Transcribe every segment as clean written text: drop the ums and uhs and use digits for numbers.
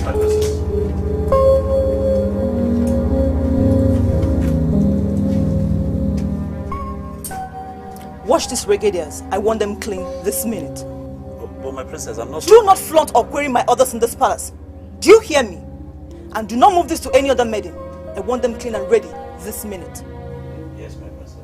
my princess. Wash these regalias. I want them clean this minute. But my princess, I'm not... Do not flaunt or query my orders in this palace. Do you hear me? And do not move this to any other maiden. I want them clean and ready this minute. Yes, my princess.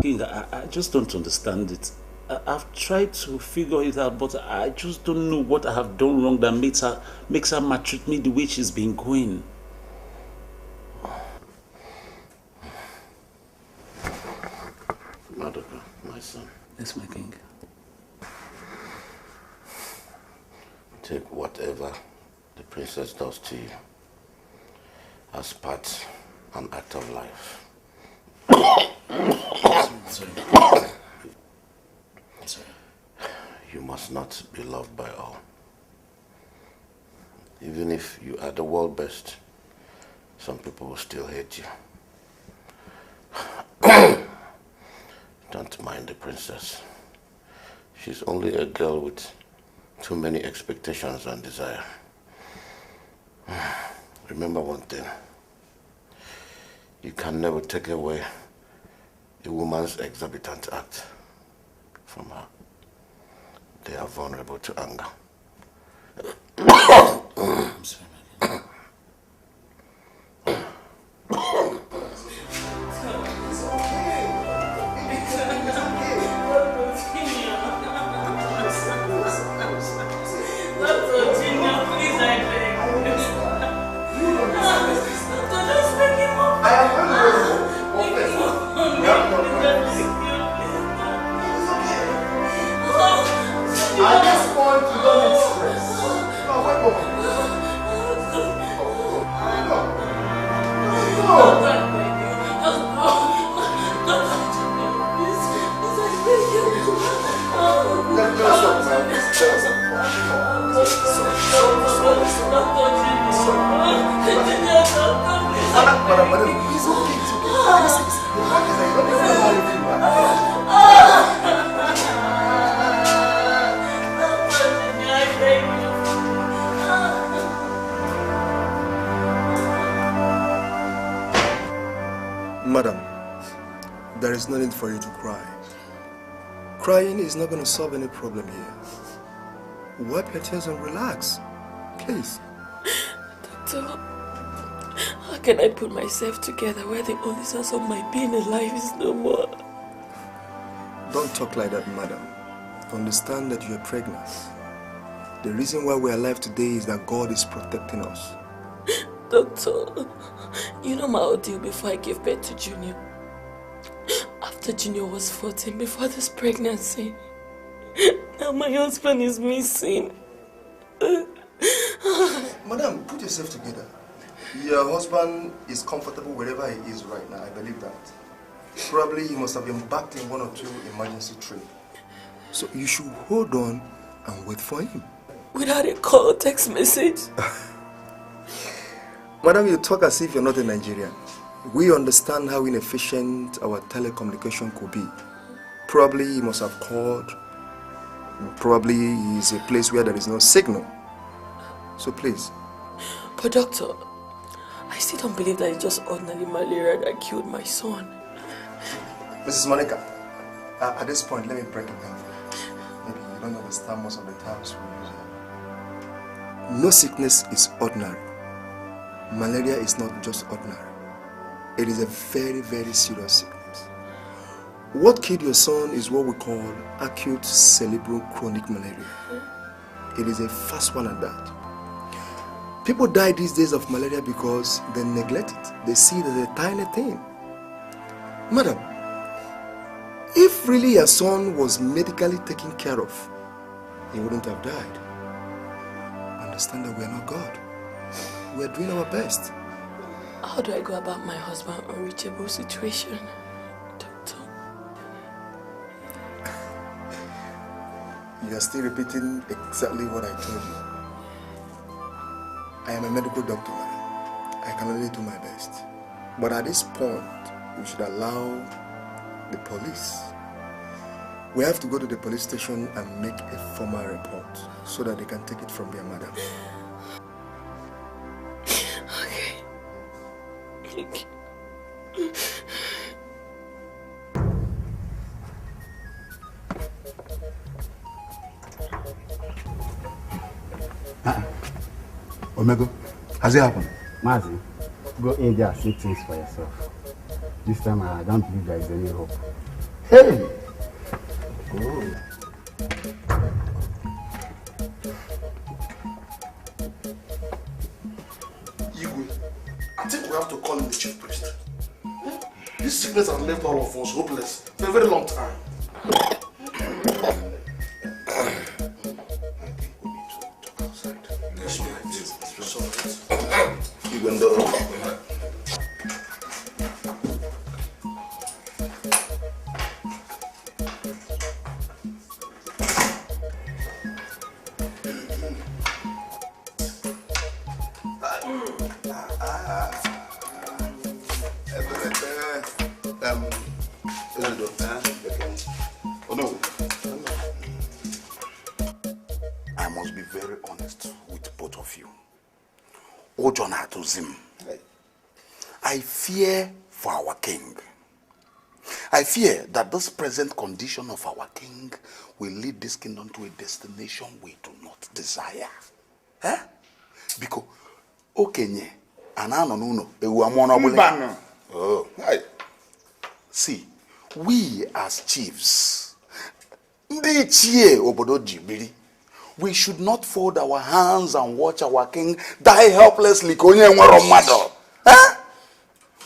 King, I just don't understand it. I've tried to figure it out, but I just don't know what I have done wrong that makes her maltreat me the way she's been going. Maduka, my son. Yes, my king. Take whatever the princess does to you as part and act of life. Sorry. Sorry. You must not be loved by all. Even if you are the world best, some people will still hate you. Don't mind the princess. She's only a girl with too many expectations and desire. Remember one thing. You can never take away a woman's exorbitant act from her. They are vulnerable to anger. I'm sorry, my king. At this point, you don't need stress. No, wait a moment. Madam, it's okay, it's Madam, there is no need for you to cry. Crying is not going to solve any problem here. Wipe your tears and relax, please. Doctor, how can I put myself together where the only source of my being alive is no more? Don't talk like that, madam. Understand that you are pregnant. The reason why we are alive today is that God is protecting us. Doctor, you know my ordeal before I gave birth to Junior. After Junior was 14, before this pregnancy, now my husband is missing. Madam, put yourself together. Your husband is comfortable wherever he is right now, I believe that. Probably he must have been backed in one or two emergency trips. So you should hold on and wait for him. Without a call or text message? Madam, you talk as if you're not a Nigerian. We understand how inefficient our telecommunication could be. Probably he must have called. Probably he is a place where there is no signal. So please. But doctor, I still don't believe that it's just ordinary malaria that killed my son. Mrs. Monica, at this point, let me break it down. Maybe you don't understand most of the terms we use here. No sickness is ordinary. Malaria is not just ordinary. It is a very, very serious sickness. What killed your son is what we call acute cerebral chronic malaria. It is a fast one at that. People die these days of malaria because they neglect it. They see it as a tiny thing. Madam, if really your son was medically taken care of, he wouldn't have died. Understand that we are not God. We are doing our best. How do I go about my husband's unreachable situation, doctor? You are still repeating exactly what I told you. I am a medical doctor, madam. I can only do my best. But at this point, we should allow the police. We have to go to the police station and make a formal report so that they can take it from there, madam. Okay. Thank you. Omego, has it happened? Mazi, go in there and see things for yourself. This time I don't believe there is any hope. Hey! Oh. I think we have to call in the chief priest. This sickness has left all of us hopeless for a very long time. I must be very honest with both of you. I fear for our king. I fear that this present condition of our king will lead this kingdom to a destination we do not desire. Eh? Because okenye anano nuno ewu amonobule. Oh. See, we as chiefs, we should not fold our hands and watch our king die helplessly.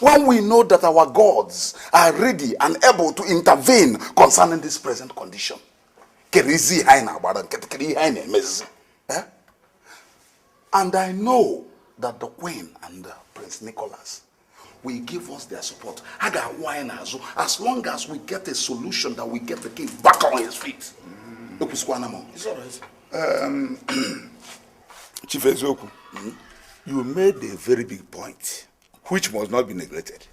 When we know that our gods are ready and able to intervene concerning this present condition. And I know that the Queen and Prince Nicholas will give us their support. As long as we get a solution that we get the king back on his feet. It's all right. Chief Ezoku, you made a very big point, which must not be neglected.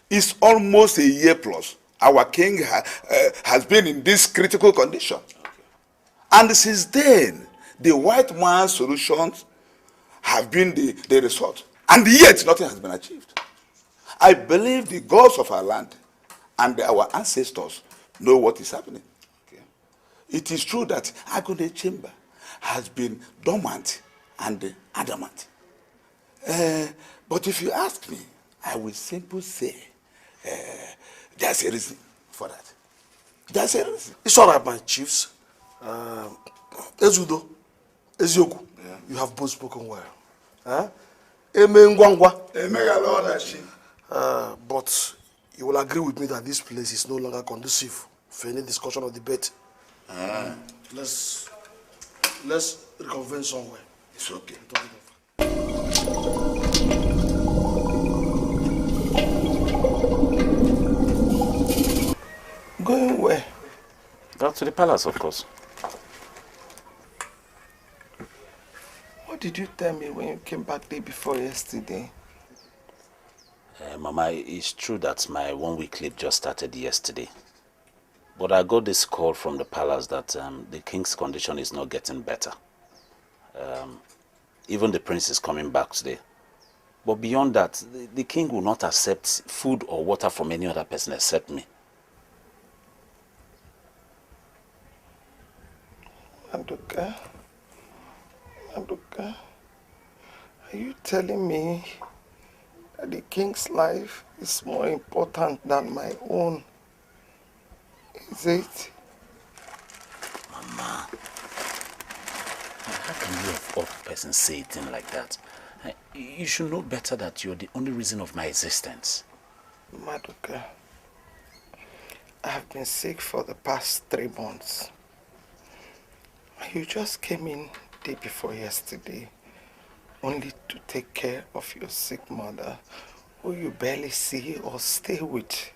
It's almost a year plus. Our king has been in this critical condition. Okay. And since then, the white man's solutions have been the result. And yet, nothing has been achieved. I believe the gods of our land and our ancestors know what is happening. Okay. It is true that Agone Chamber has been dormant and adamant. But if you ask me, I will simply say there's a reason for that. There's a reason. It's all right, my chiefs. Ezudo, Ezioku, you have both spoken well. But you will agree with me that this place is no longer conducive for any discussion or debate. Let's reconvene somewhere. It's okay. Going where? Back to the palace, of course. What did you tell me when you came back day before yesterday? Mama, it's true that my 1 week leave just started yesterday. But I got this call from the palace that the king's condition is not getting better. Even the prince is coming back today. But beyond that, the king will not accept food or water from any other person except me. Maduka, are you telling me that the king's life is more important than my own? Is it? Mama, how can you of all persons say a thing like that? You should know better that you're the only reason of my existence. Maduka, I have been sick for the past 3 months. You just came in day before yesterday only to take care of your sick mother who you barely see or stay with.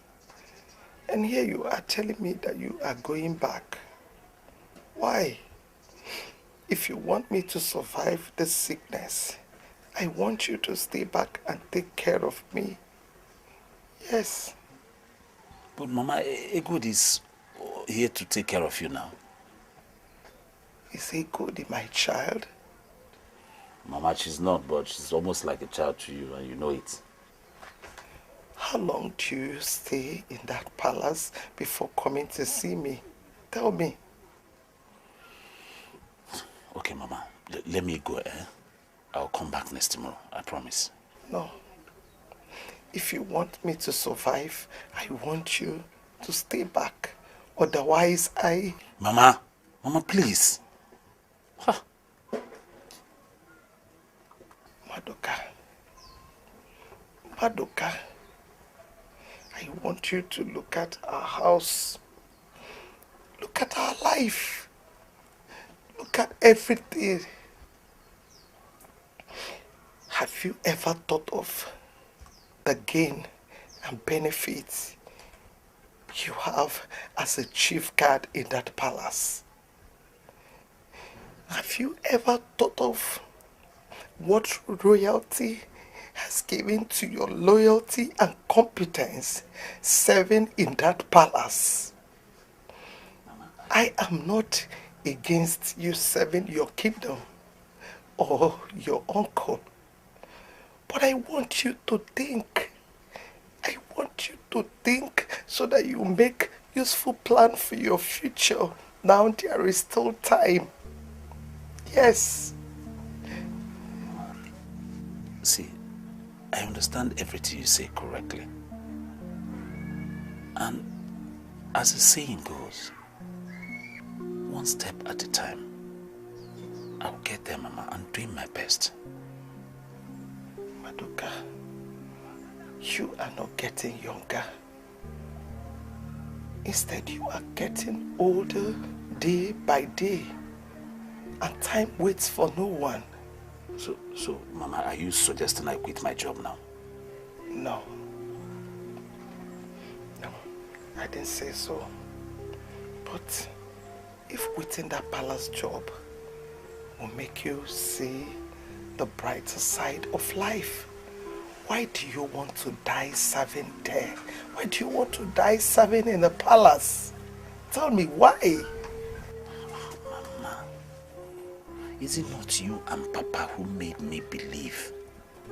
And here you are telling me that you are going back. Why? If you want me to survive this sickness, I want you to stay back and take care of me. Yes. But Mama, Egod is here to take care of you now. Is Egod my child? Mama, she's not, but she's almost like a child to you, and you know it. How long do you stay in that palace before coming to see me? Tell me. Okay, Mama, let me go, eh? I'll come back next tomorrow, I promise. No. If you want me to survive, I want you to stay back. Otherwise, Mama, please. Huh. Maduka, I want you to look at our house. Look at our life. Look at everything. Have you ever thought of the gain and benefits you have as a chief guard in that palace? Have you ever thought of what royalty has given to your loyalty and competence serving in that palace? I am not against you serving your kingdom or your uncle, but I want you to think. I want you to think so that you make useful plan for your future. Now there is still time. Yes. See, I understand everything you say correctly. And as the saying goes, one step at a time. I'll get there, Mama. I'm doing my best. Maduka, you are not getting younger. Instead, you are getting older day by day. And time waits for no one. So, Mama, are you suggesting I quit my job now? No. No, I didn't say so. But if quitting that palace job will make you see the brighter side of life, why do you want to die serving there? Why do you want to die serving in the palace? Tell me why? Mama, is it not you and Papa who made me believe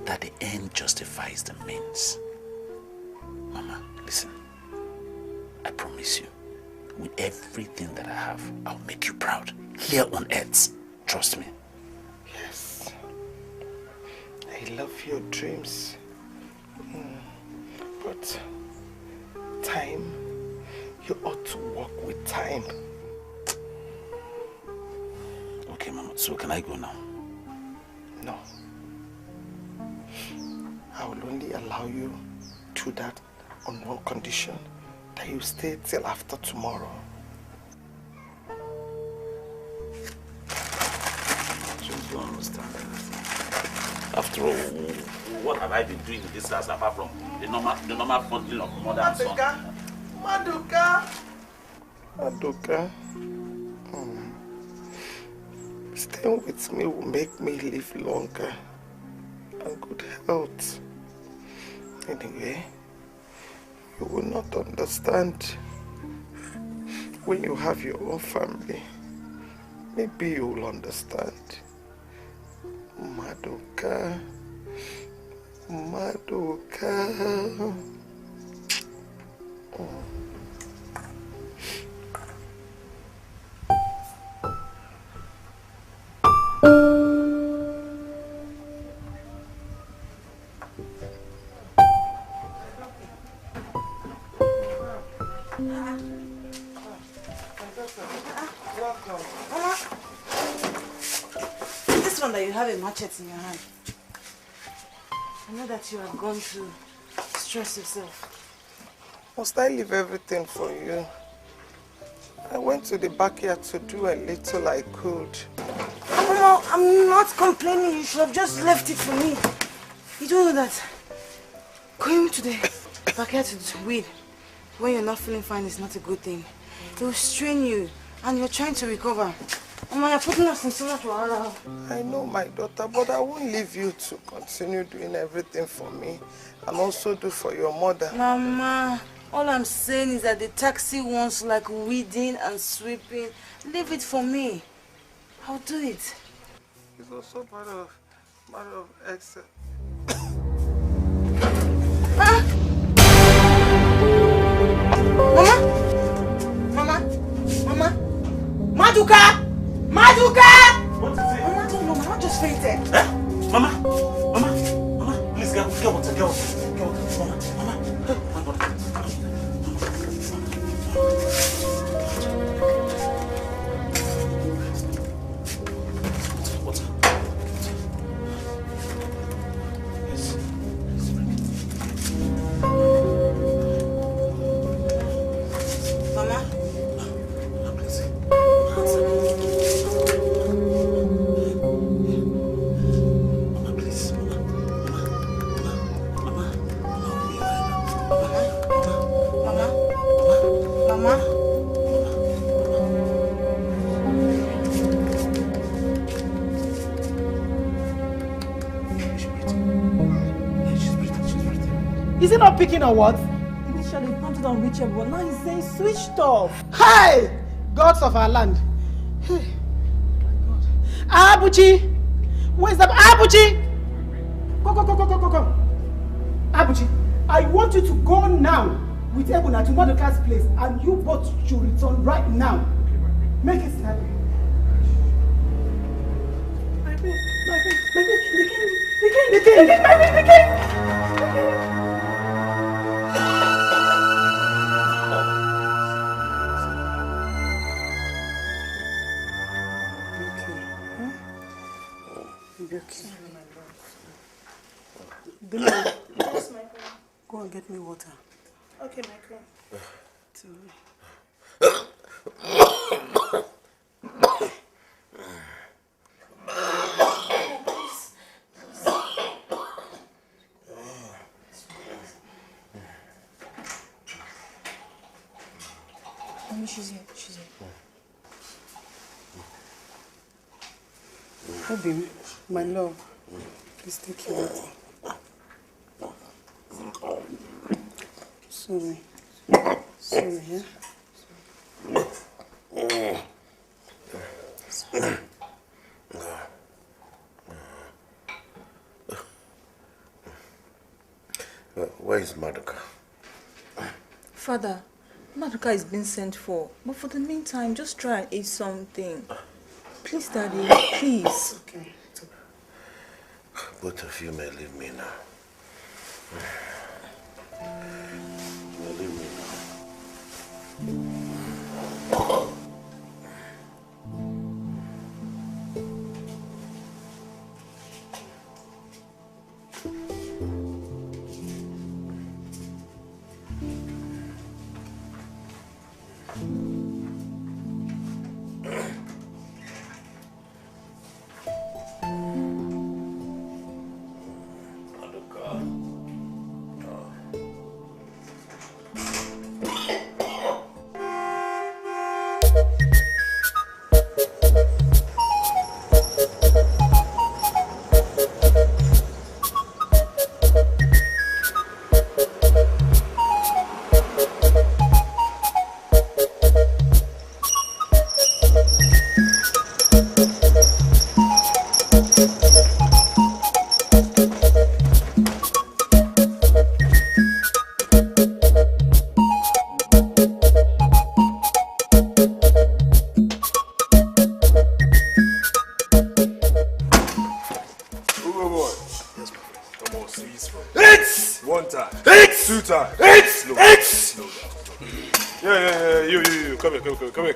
that the end justifies the means? Mama, listen. I promise you, with everything that I have, I'll make you proud. Here on earth. Trust me. Yes. I love your dreams. But time, you ought to walk with time. Okay, Mama. So can I go now? No. I will only allow you to that on one condition, that you stay till after tomorrow. Just don't understand anything. After all, what have I been doing in this house apart from the normal bonding of mother and son? Maduka. Staying with me will make me live longer and good health. Anyway, you will not understand when you have your own family. Maybe you will understand. Maduka. This one that you have a machete in your hand. I know that you have gone to stress yourself. Must I leave everything for you? I went to the backyard to do a little I could. Mama, I'm not complaining. You should have just left it for me. You don't know that going to the backyard to weed when you're not feeling fine is not a good thing. It will strain you And you're trying to recover. Mama, you're putting us in so much wahala. I know, my daughter, but I won't leave you to continue doing everything for me and also do for your mother. Mama, all I'm saying is that the taxi wants like weeding and sweeping. Leave it for me. I'll do it. It's also matter of excess. Mama! Maduka! Maduka! What is it? Mama, I don't know. Mama just fainted. Eh? Mama, please get water. Mama. Is he not picking or what? Initially, he counted unreachable, but now he's saying switched off. Hey! Gods of our land. Hey. Abuchi! Where's that? Abuchi! Go. Abuchi, I want you to go now with Ebuna to Maduka's place, and you both should return right now. Make it snappy. The king! Yes, my friend. Go and get me water. Okay, my friend. Mommy, she's here. Baby, my love, please take your water. Sorry, yeah? Where is Maduka? Father, Maduka is being sent for. But for the meantime, just try and eat something. Please, Daddy, please. Okay. Both of you may leave me now. Leave me now.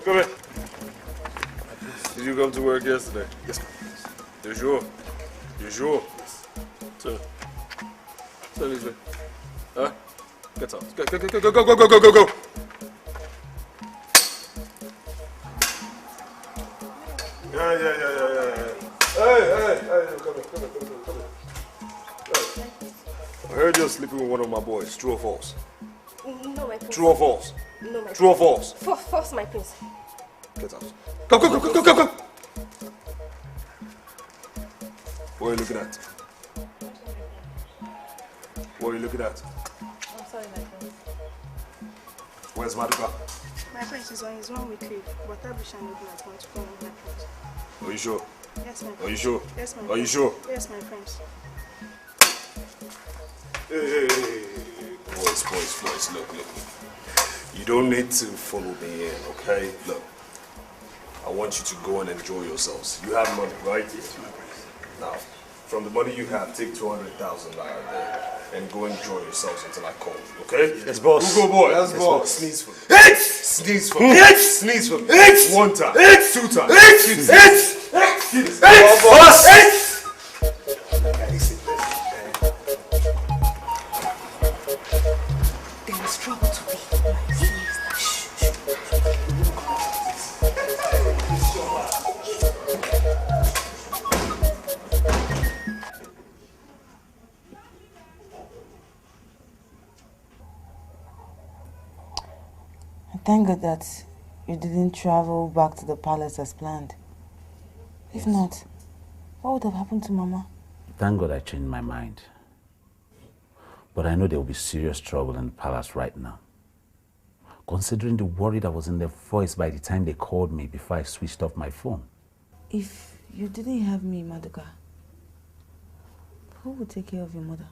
Come here. Did you come to work yesterday? Yes, ma'am. You sure? You sure? Yes. So this way. Huh? Get out. Go. Yeah. Hey, come here. I heard you're sleeping with one of my boys. True or false? No, my prince. True or false? No, my True or false? False, my prince. Get out. Come. What are you looking at? What are you looking at? I'm sorry, my friend. Where's Maduka? My friend is on his own with leave, but I wish I knew that want to come with my friends. Are you sure? Yes, my friend. Are you sure? Yes, my friend. Are you sure? Yes, my friends. Hey. Boys, look. You don't need to follow me in, okay? Look, I want you to go and enjoy yourselves. You have money, right? Yes, my friend. Now, from the money you have, take 200,000 naira there and go enjoy yourselves until I call you, okay? Yes, boss. Who go, boy? Yes, boss. Sneeze for me. Sneeze for me. Sneeze for me. 1 time. 2 times. Boss. There is trouble to be. Thank God that you didn't travel back to the palace as planned. If not, what would have happened to Mama? Thank God I changed my mind. But I know there will be serious trouble in the palace right now. Considering the worry that was in their voice by the time they called me before I switched off my phone. If you didn't have me, Maduka, who would take care of your mother?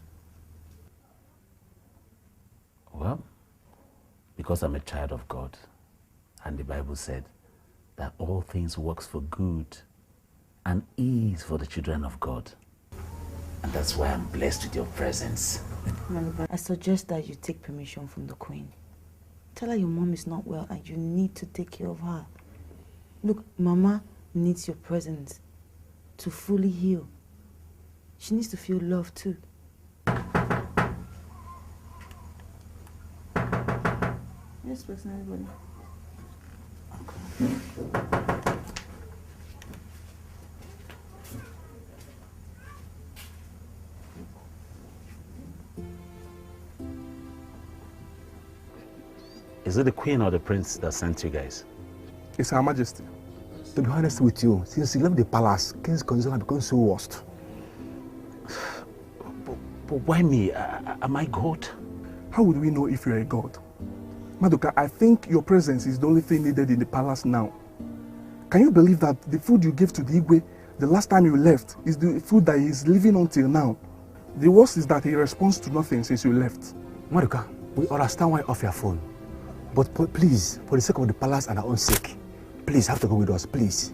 Well, because I'm a child of God, and the Bible said that all things works for good and is for the children of God. And that's why I'm blessed with your presence. Maduka, I suggest that you take permission from the Queen. Tell her your mom is not well and you need to take care of her. Look, Mama needs your presence to fully heal. She needs to feel love too. Yes, person, everybody. Is it the Queen or the Prince that sent you guys? It's Her Majesty. To be honest with you, since he left the palace, King's condition has become so worst. But why me? Am I God? How would we know if you're a god? Maduka, I think your presence is the only thing needed in the palace now. Can you believe that the food you gave to the Igwe the last time you left is the food that he's living until now? The worst is that he responds to nothing since you left. Maduka, we understand why you're off your phone. But please, for the sake of the palace and our own sake, please have to go with us, please.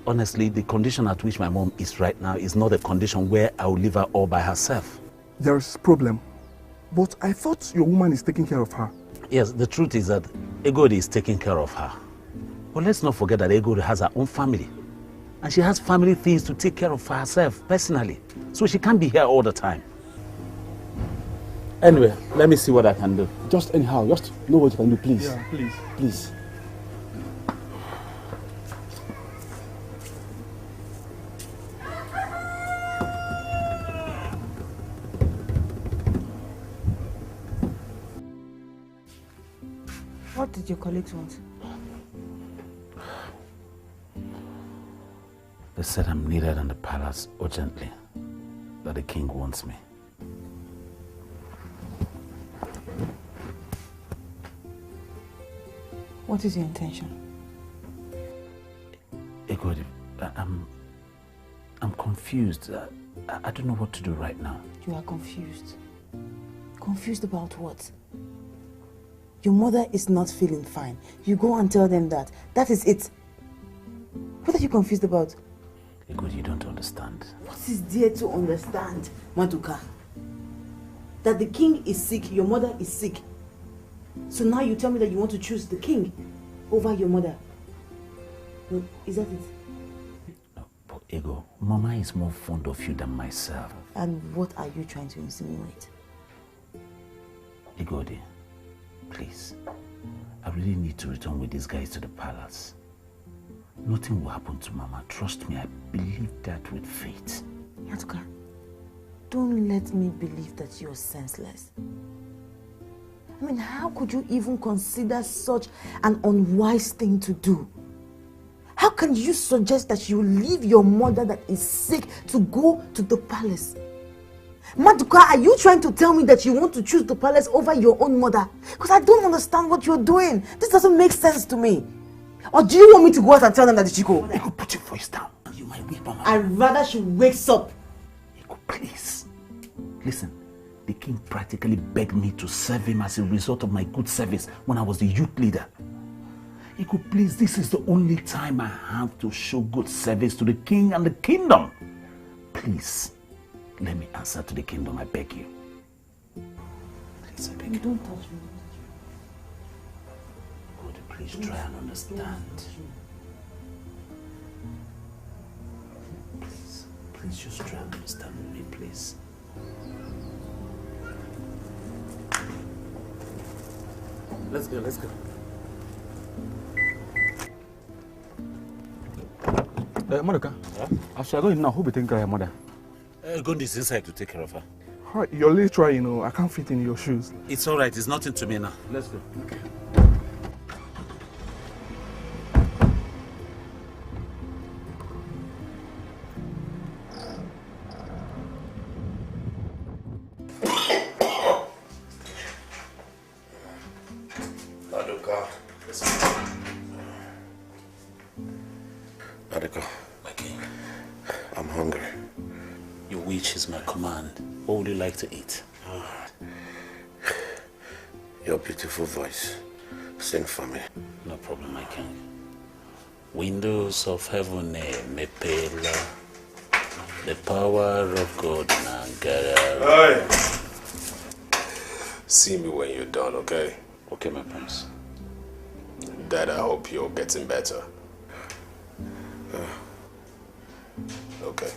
Honestly, the condition at which my mom is right now is not a condition where I will leave her all by herself. There's a problem. But I thought your woman is taking care of her. Yes, the truth is that Egodi is taking care of her. But let's not forget that Egodi has her own family. And she has family things to take care of for herself, personally. So she can't be here all the time. Anyway, let me see what I can do. Just anyhow, just know what you can do, please. Yeah, please. Please. What did your colleagues want? They said I'm needed in the palace urgently, that the king wants me. What is your intention? Egodi, I'm confused. I don't know what to do right now. You are confused. Confused about what? Your mother is not feeling fine. You go and tell them that. That is it. What are you confused about? Egodi, you don't understand. What is there to understand, Maduka? That the king is sick, your mother is sick. So now you tell me that you want to choose the king over your mother. Is that it? No, but Ego, Mama is more fond of you than myself. And what are you trying to insinuate? Egodi, please, I really need to return with these guys to the palace. Nothing will happen to Mama. Trust me, I believe that with faith. Maduka, don't let me believe that you're senseless. I mean, how could you even consider such an unwise thing to do? How can you suggest that you leave your mother that is sick to go to the palace? Maduka, are you trying to tell me that you want to choose the palace over your own mother? Because I don't understand what you're doing. This doesn't make sense to me. Or do you want me to go out and tell them that Chico? I could put your voice down. You might wake Mama. I'd rather she wakes up. Iko, please. Listen, the king practically begged me to serve him as a result of my good service when I was the youth leader. Iko, please, this is the only time I have to show good service to the king and the kingdom. Please, let me answer to the kingdom, I beg you. Please, I beg you. Don't touch me. God, please try and understand. Please just try and understand me, please. Let's go, let's go. Maduka, as you are going now, who will be taking care of your mother? Gondi inside to take care of her. Alright, you're late trying, you know. I can't fit in your shoes. It's alright, it's nothing to me now. Let's go. Okay. Maduka. Maduka. I'm hungry. Your wish is my command. What would you like to eat? Your beautiful voice. Sing for me. No problem, my king. Windows of heaven, me pela. The power of God, Hey! See me when you're done, okay? Okay, my prince. Dad, I hope you're getting better. Okay.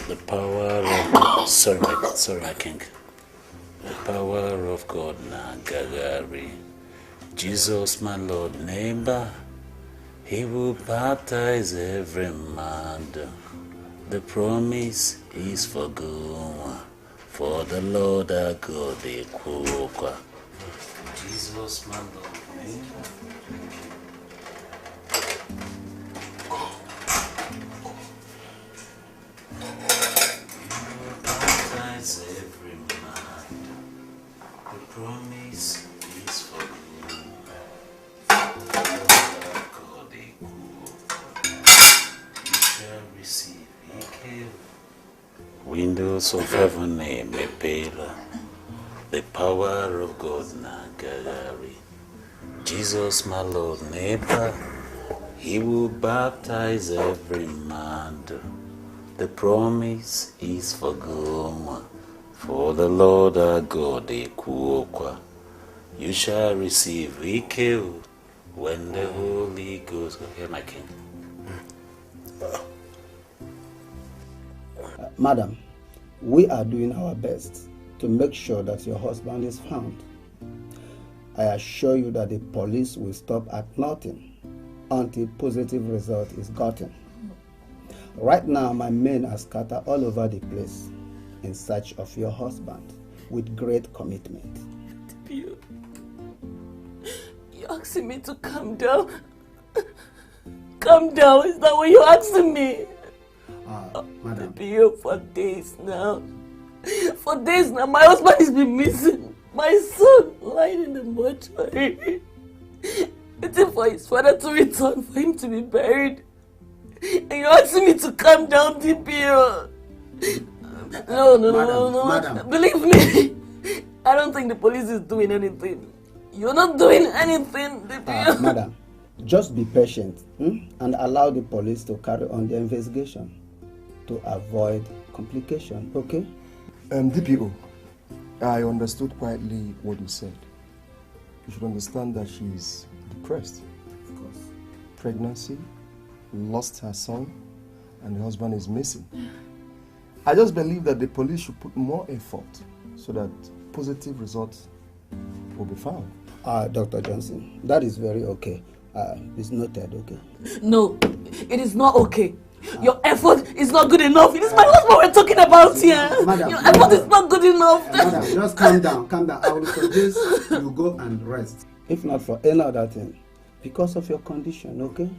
The power of God. Sorry, my king. The power of God, Nagagari. Jesus, my Lord, neighbor. He will baptize every man. The promise is for good. For the Lord our God, the Kukwa. Jesus, my Lord, neighbor. Every man, the promise is for you. God, you shall receive Ike. Windows of heaven, me pela. The power of God, Nagagari. Jesus, my Lord, neighbor. He will baptize every man. The promise is for good. For the Lord our God, you shall receive Ike when the Holy Ghost. Okay, my king. Madam, we are doing our best to make sure that your husband is found. I assure you that the police will stop at nothing until positive result is gotten. Right now, my men are scattered all over the place in search of your husband with great commitment. You're asking me to calm down? Calm down, is that what you're asking me? Madam. For days now. For days now, my husband has been missing. My son lying in the mortuary. Waiting for his father to return for him to be buried. And you're asking me to calm down, DPO. No. Madam. Believe me, I don't think the police is doing anything. You're not doing anything, DPO. Madam, just be patient and allow the police to carry on the investigation to avoid complication, okay? DPO, I understood quietly what you said. You should understand that she's depressed. Of course. Pregnancy, lost her son, and the husband is missing. I just believe that the police should put more effort so that positive results will be found. Dr. Johnson, that is very okay. It's noted, okay? No, it is not okay. Your effort is not good enough. This is my husband we're talking about here. Madam, your effort is not good enough. Madam, just calm down, calm down. I will suggest you go and rest. If not for any other thing, because of your condition, okay?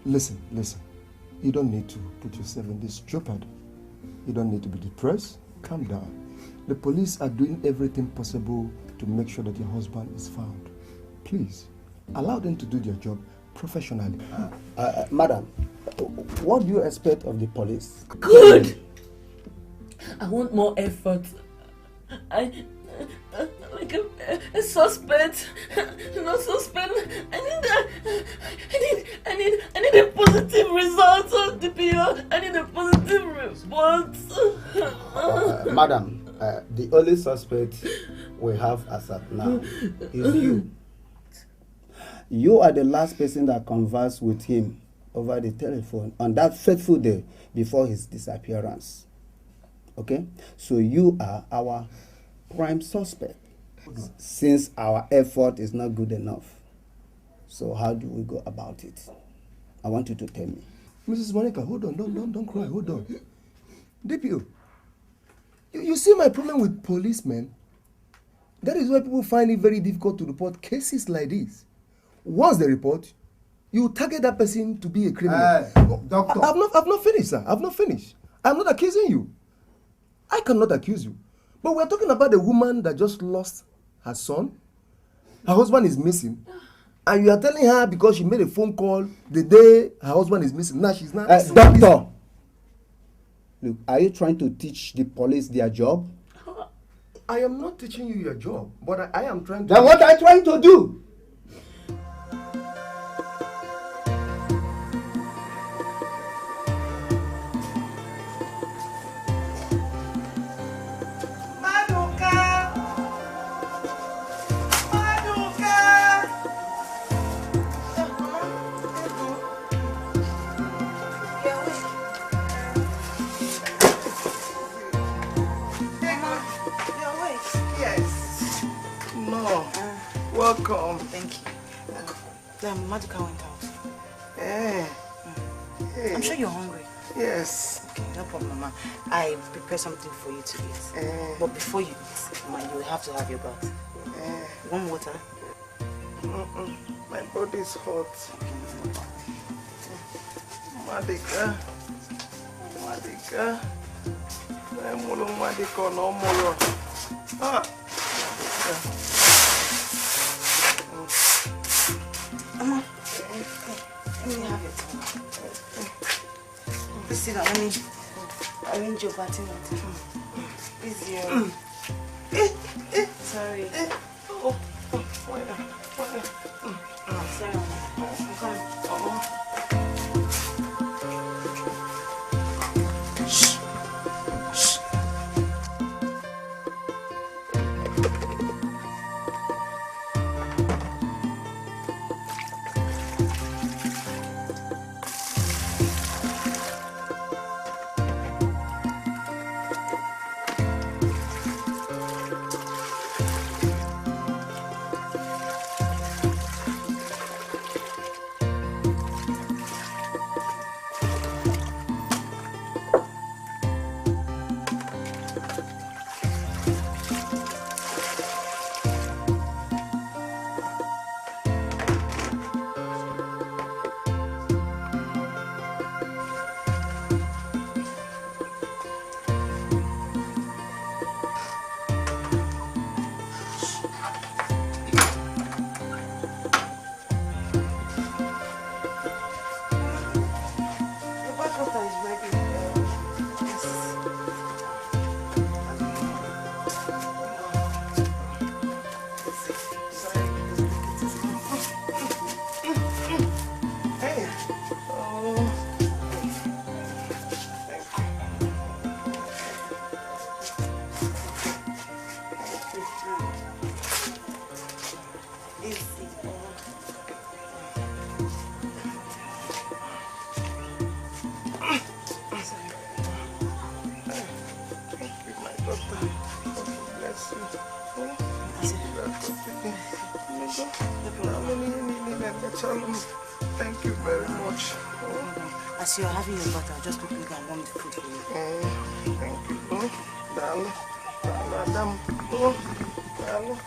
Listen. You don't need to put yourself in this jeopardy. You don't need to be depressed. Calm down. The police are doing everything possible to make sure that your husband is found. Please, allow them to do their job professionally. Madam, what do you expect of the police? Good! I want more effort. Like a suspect, not suspect. I need a positive result of the PO. I need a positive response. Madam, the only suspect we have as of now is you. You are the last person that conversed with him over the telephone on that fateful day before his disappearance. Okay? So you are our prime suspect. Since our effort is not good enough, so how do we go about it? I want you to tell me. Mrs. Monica, hold on, don't cry, hold on. DPO, you see my problem with policemen? That is why people find it very difficult to report cases like this. Once they report, you target that person to be a criminal. Doctor. I've not finished, sir. I've not finished. I'm not accusing you. I cannot accuse you. But we're talking about a woman that just lost her son. Her husband is missing. And you are telling her because she made a phone call the day her husband is missing. Now she's not. Doctor, look, are you trying to teach the police their job? I am not teaching you your job, but I am trying to. Then what are you trying to do? Welcome. Thank you. Maduka went out. Hey. I'm sure you're hungry. Yes. Okay, no problem, Mama. I prepared something for you to eat. But before you eat, Mama, you will have to have your bath. Warm water? My body is hot. Maduka. Maduka no more. Mama, let me have it. Please sit down. Let me arrange your bathing water. Please, sorry. Sorry, I'm coming. Thank you very much. As you're having your butter, I'll just quickly go and warm the food for you. Thank you. Darling. Madam. Darling.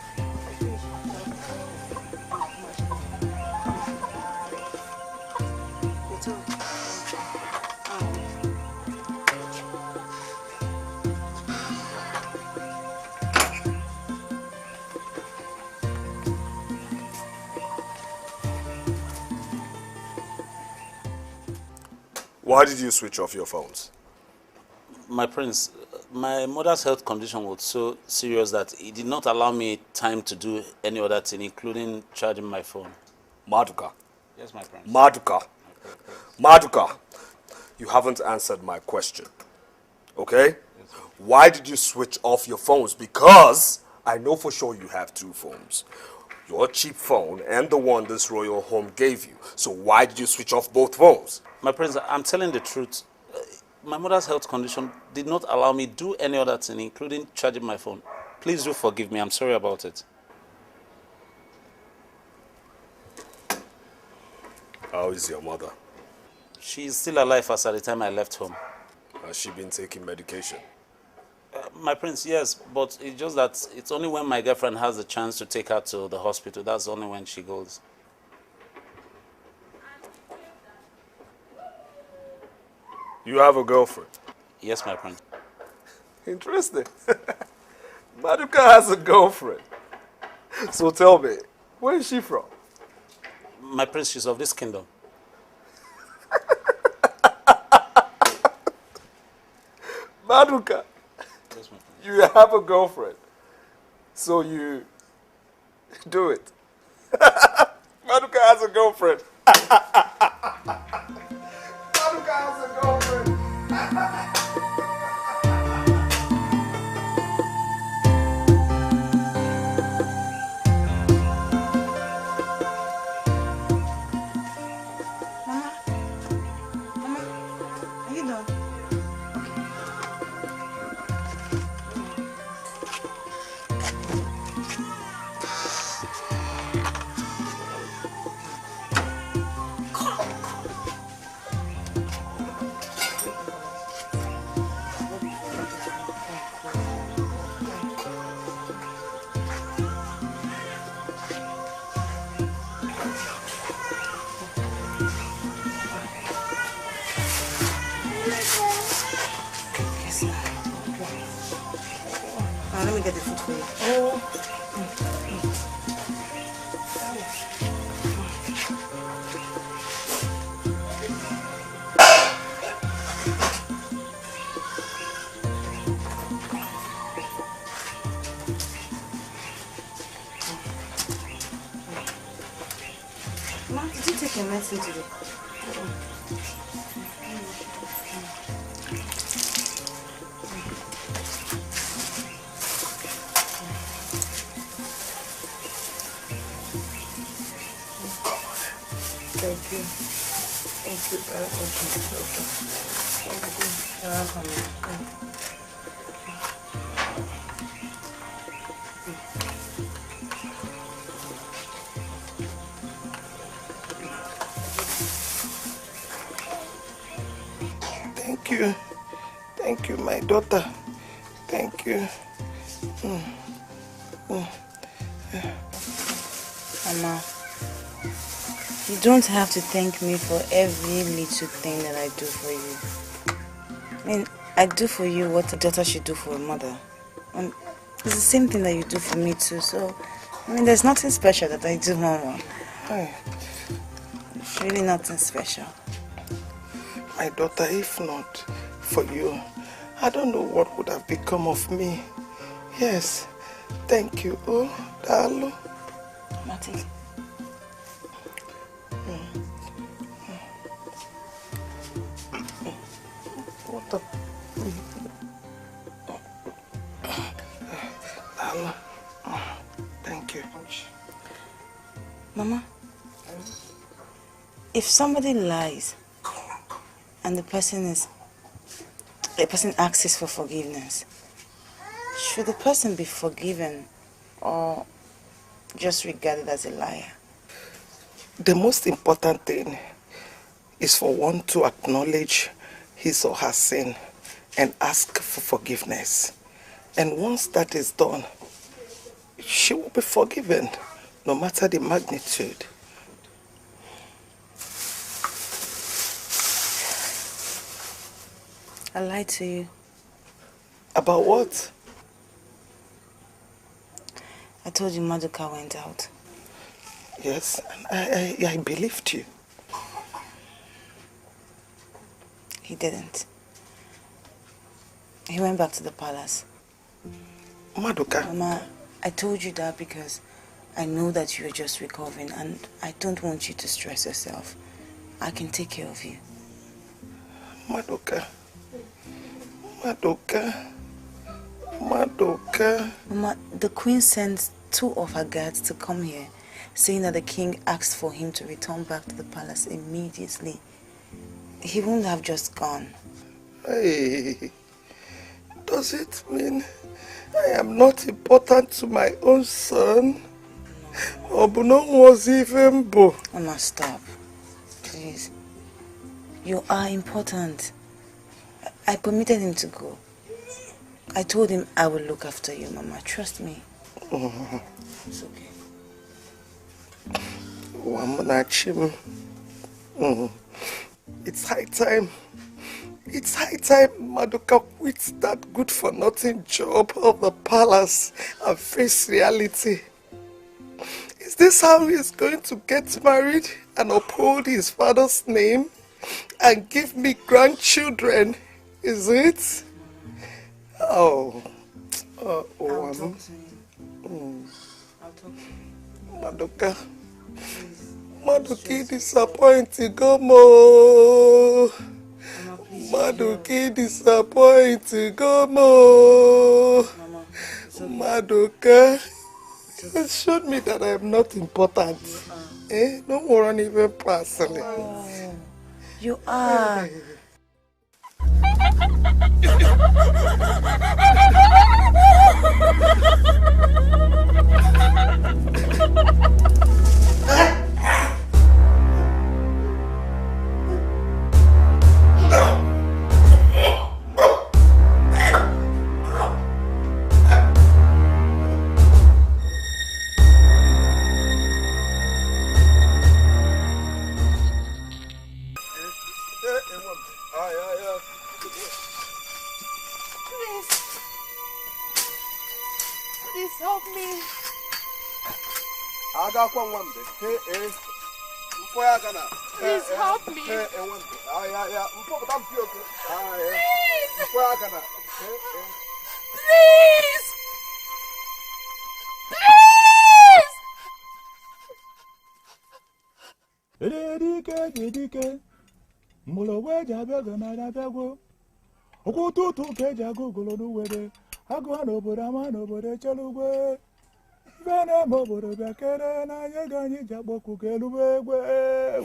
Why did you switch off your phones? My prince, my mother's health condition was so serious that it did not allow me time to do any other thing, including charging my phone. Maduka. Yes, my prince. Maduka. Maduka. You haven't answered my question. Okay? Yes, why did you switch off your phones? Because I know for sure you have two phones. Your cheap phone and the one this royal home gave you. So why did you switch off both phones? My prince, I'm telling the truth. My mother's health condition did not allow me to do any other thing, including charging my phone. Please do forgive me. I'm sorry about it. How is your mother? She's still alive as at the time I left home. Has she been taking medication? My prince, yes, but it's just that it's only when my girlfriend has the chance to take her to the hospital. That's only when she goes. You have a girlfriend? Yes, my prince. Interesting. Maduka has a girlfriend. So tell me, where is she from? My prince, she's of this kingdom. Maduka, yes, my prince. You have a girlfriend. So you do it. Maduka has a girlfriend. Maduka has a girlfriend. Let me get the food for you. Ma, did you take your medicine today? Thank you. Thank you very much. You're welcome. Thank you. Thank you, my daughter. Thank you. Mama, you don't have to thank me for every little thing that I do for you. I mean, I do for you what a daughter should do for a mother. And it's the same thing that you do for me too. So, I mean, there's nothing special that I do, Mama. It's really nothing special. My daughter, if not for you, I don't know what would have become of me. Yes, thank you. Oh, darling. Mati. What up? Darling. Thank you. Mama, if somebody lies and the person asks for forgiveness, should the person be forgiven or just regarded as a liar? The most important thing is for one to acknowledge his or her sin and ask for forgiveness. And once that is done, she will be forgiven, no matter the magnitude. I lied to you. About what? I told you Maduka went out. Yes, and I believed you. He didn't. He went back to the palace. Maduka. Mama, I told you that because I know that you're just recovering and I don't want you to stress yourself. I can take care of you. Maduka. Maduka. Maduka. Mama, the queen sent 2 of her guards to come here, saying that the king asked for him to return back to the palace immediately. He wouldn't have just gone. Hey, does it mean I am not important to my own son? Obuno was even bo. Mama, stop. Please. You are important. I permitted him to go. I told him I will look after you, Mama. Trust me. It's okay. It's high time. It's high time Maduka quits that good-for-nothing job of the palace and face reality. Is this how he's going to get married and uphold his father's name and give me grandchildren? Is it? Oh. I'll talk to him. I'll talk to him. Maduka. Maduki disappointing, Gomo. Maduki disappointing, Gomo. Maduka, you showed me that I am not important. Don't worry even personally. Oh, you are. Please help me. Please help me. Please. Dike, Molowe Jabaga Madabago, Okutu Kejago Goloduwe, Aguano Buramano Bode Chaluwe, Venamo Bodabakere, Nayagani Jaboku Keluwe.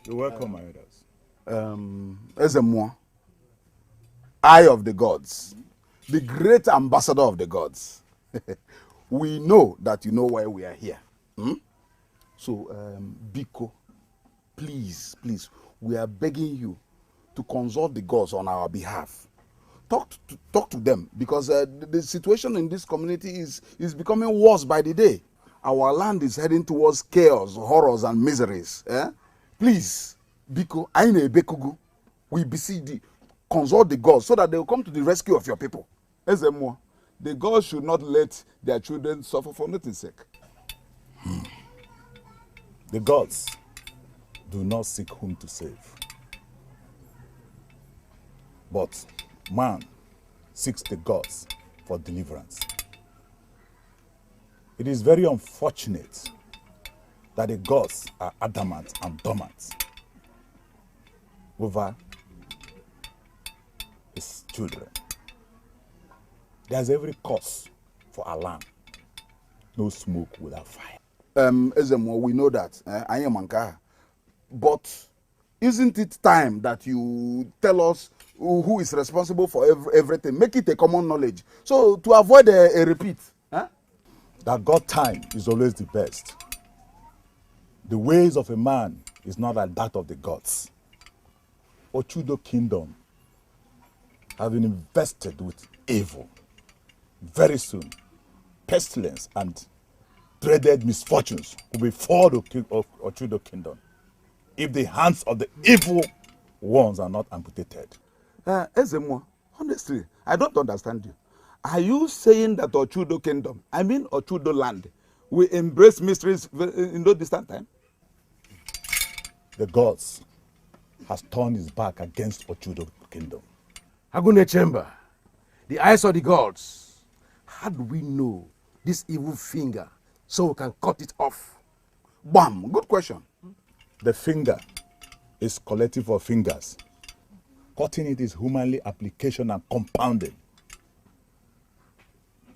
You're welcome, my elders. Ezuruonye, Eye of the gods, the great ambassador of the gods. We know that you know why we are here. So, Biko, please, we are begging you to consult the gods on our behalf. Talk to them, because the situation in this community is becoming worse by the day. Our land is heading towards chaos, horrors, and miseries. Please, Biko, Aine Bekugu, we beseech thee, consult the gods so that they will come to the rescue of your people. Ezuruonye, the gods should not let their children suffer for nothing's sake. The gods do not seek whom to save, but man seeks the gods for deliverance. It is very unfortunate that the gods are adamant and dormant over his children. There's every cause for alarm. No smoke without fire. Ezuruonye, we know that. I am Anka. But isn't it time that you tell us who is responsible for everything? Make it a common knowledge. So to avoid a repeat. That God time is always the best. The ways of a man is not like that of the gods. Ochudo kingdom have been invested with evil. Very soon, pestilence and dreaded misfortunes will befall the Ochudo kingdom if the hands of the evil ones are not amputated. Ezemo, honestly, I don't understand you. Are you saying that Ochudo kingdom, I mean Ochudo land, will embrace mysteries in no distant time? The gods has turned his back against Ochudo kingdom. Agune Chamber, the eyes of the gods. How do we know this evil finger so we can cut it off? Bam, good question. The finger is collective of fingers. Cutting it is humanly application and compounding.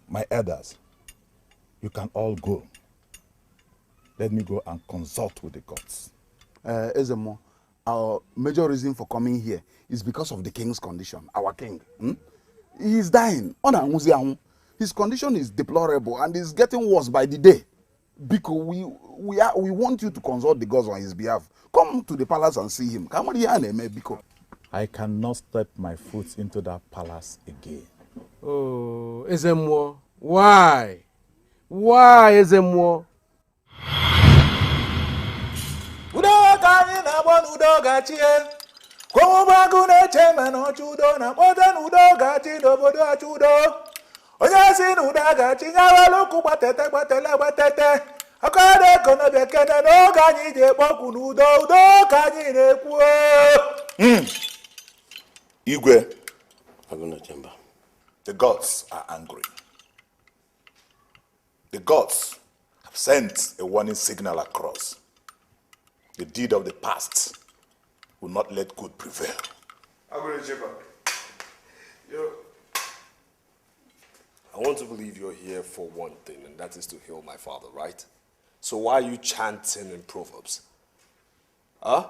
My elders, you can all go. Let me go and consult with the gods. Ezemo, our major reason for coming here is because of the king's condition, our king. He is dying. His condition is deplorable and is getting worse by the day. Because we want you to consult the gods on his behalf. Come to the palace and see him. I cannot step my foot into that palace again. Oh, Ezemo, why? Why, Ezemo? Onye si n'udo gachi nyawala okwu gbatete gbatete akade kono bekene n'oge anyị ji ekpokwu n'udo udo ka anyị na-ekwu. Igwe, Aguna Chamber. The gods are angry. The gods have sent a warning signal across. The deed of the past will not let good prevail. Aguna Chamber. I want to believe you're here for one thing, and that is to heal my father, right? So why are you chanting in Proverbs? Huh?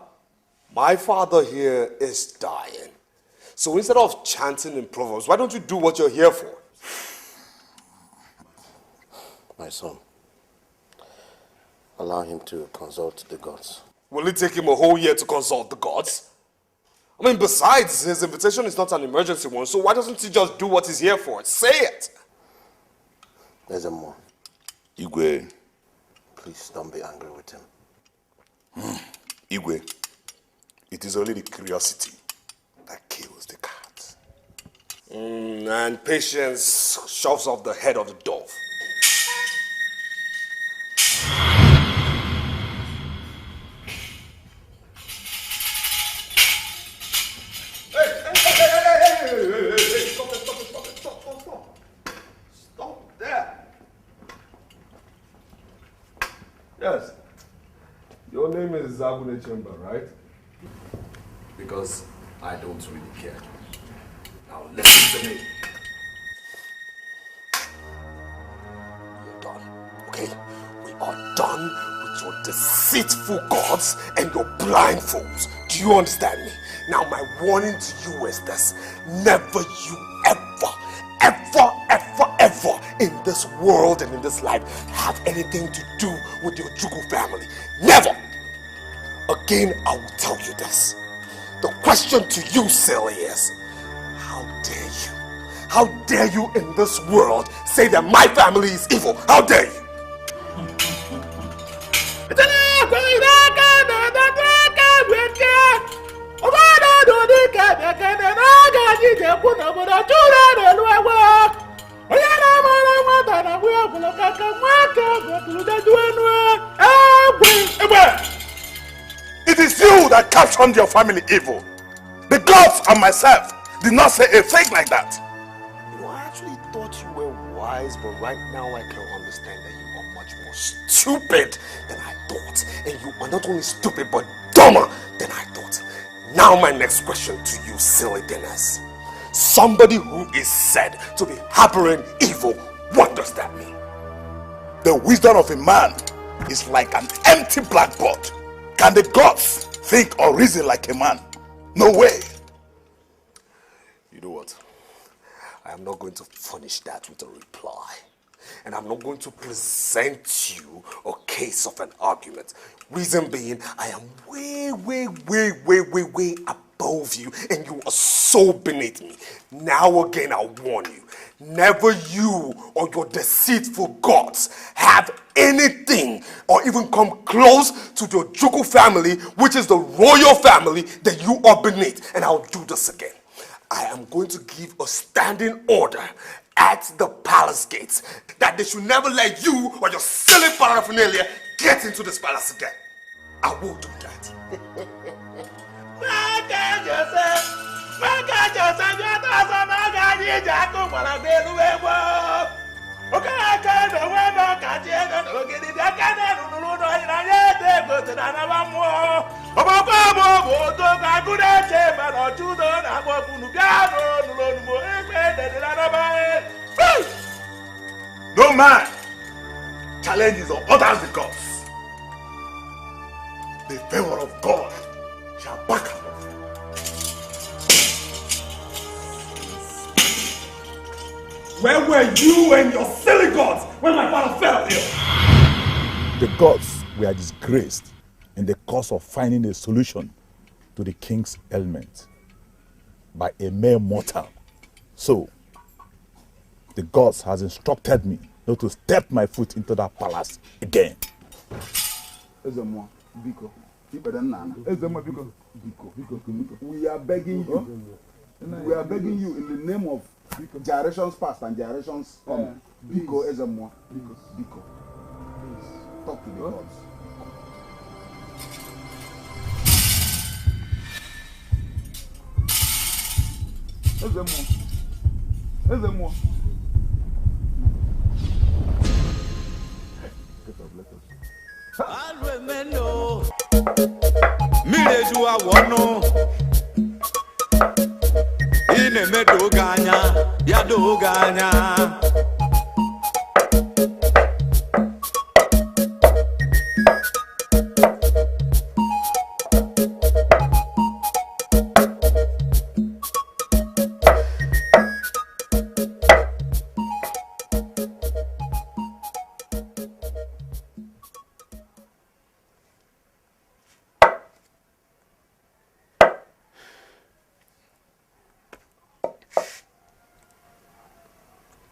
My father here is dying. So instead of chanting in Proverbs, why don't you do what you're here for? My son, allow him to consult the gods. Will it take him a whole year to consult the gods? I mean, besides, his invitation is not an emergency one, so why doesn't he just do what he's here for? Say it! There's a more. Igwe. Please don't be angry with him. Igwe, it is only the curiosity that kills the cat. And patience shoves off the head of the dove. Yes. Your name is Agune Chamber, right? Because I don't really care. Now listen to me. You're done, okay? We are done with your deceitful gods and your blind fools. Do you understand me? Now my warning to you is this. Never you ever in this world and in this life have anything to do with your Jugu family. Never! Again, I will tell you this. The question to you, silly, is how dare you in this world say that my family is evil? How dare you? It is you that captioned your family evil. The gods and myself did not say a thing like that. You know, I actually thought you were wise, but right now I can understand that you are much more stupid than I thought. And you are not only stupid, but dumber than I thought. Now my next question to you, silly dinners. Somebody who is said to be harboring evil, what does that mean? The wisdom of a man is like an empty blackboard. Can the gods think or reason like a man? No way. You know what? I am not going to furnish that with a reply. And I'm not going to present you, okay, case of an argument. Reason being, I am way above you, and you are so beneath me. Now again, I warn you, never you or your deceitful gods have anything or even come close to the Juku family, which is the royal family that you are beneath. And I'll do this again. I am going to give a standing order at the palace gates that they should never let you or your silly paraphernalia get into this palace again. I will do that. No man challenges or others the gods. The favor of God shall back up. Where were you and your silly gods when my father fell ill? The gods were disgraced in the course of finding a solution to the king's ailment by a mere mortal. So, the gods has instructed me not to step my foot into that palace again. We are begging you. We are begging you in the name of generations past and generations coming. Biko Ezemo. Biko. Talk to the gods. Ezemo. Alwemeno Mireju awono Ine medoganya ya doganya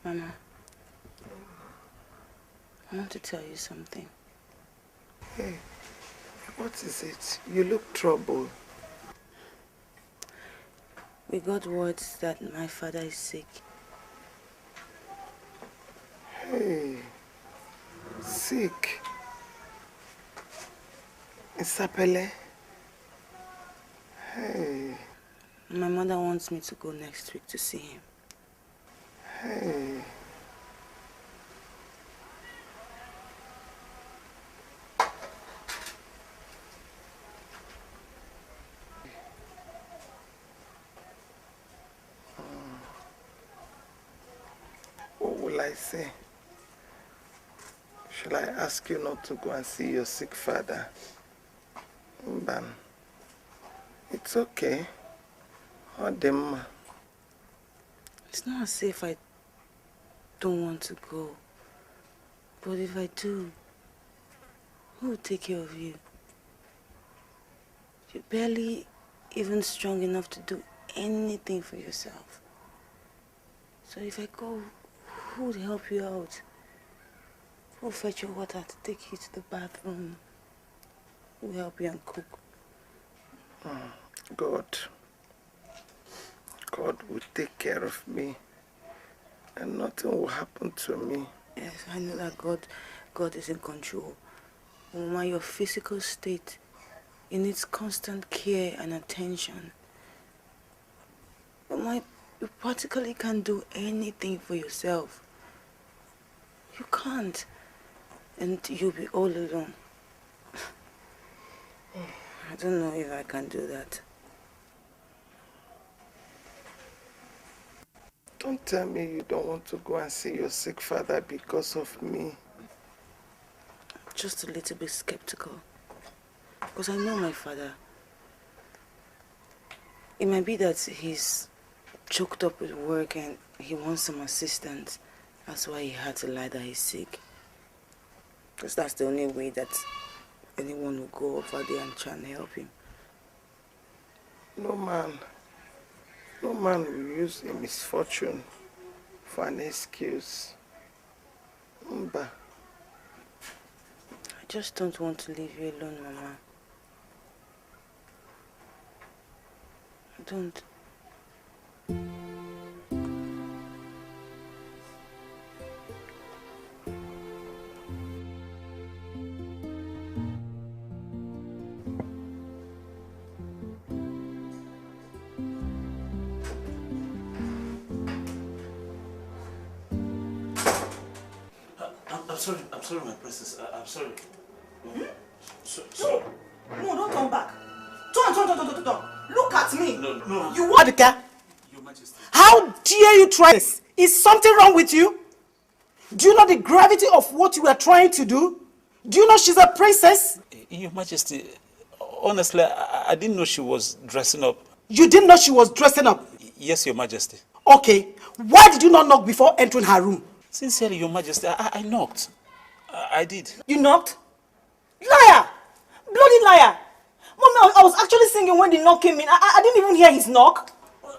Mama, I want to tell you something. Hey, what is it? You look troubled. We got words that my father is sick. Hey, sick? Isapele? Hey. My mother wants me to go next week to see him. Hey. What will I say? Shall I ask you not to go and see your sick father? Mban, it's okay. Odemma. It's not as if I don't want to go. But if I do, who will take care of you? You're barely even strong enough to do anything for yourself. So if I go, who would help you out? Who will fetch your water to take you to the bathroom? Who will help you and cook? God. God will take care of me. And nothing will happen to me. Yes, I know that God is in control. Mama, your physical state, it needs constant care and attention. Mama, you practically can't do anything for yourself. You can't. And you'll be all alone. I don't know if I can do that. Don't tell me you don't want to go and see your sick father because of me. Just a little bit skeptical. Because I know my father. It might be that he's choked up with work and he wants some assistance. That's why he had to lie that he's sick. Because that's the only way that anyone will go over there and try and help him. No man will use a misfortune for an excuse. Mba. I just don't want to leave you alone, Mama. I don't. I'm sorry, my princess. I'm sorry. No, don't turn back. Turn. Look at me. No. You want Maduka? Your Majesty. How dare you try this? Is something wrong with you? Do you know the gravity of what you are trying to do? Do you know she's a princess? Your Majesty, honestly, I didn't know she was dressing up. You didn't know she was dressing up? Yes, Your Majesty. Okay. Why did you not knock before entering her room? Sincerely, Your Majesty, I knocked. I did. You knocked? Liar! Bloody liar! Mommy, I was actually singing when the knock came in. I didn't even hear his knock.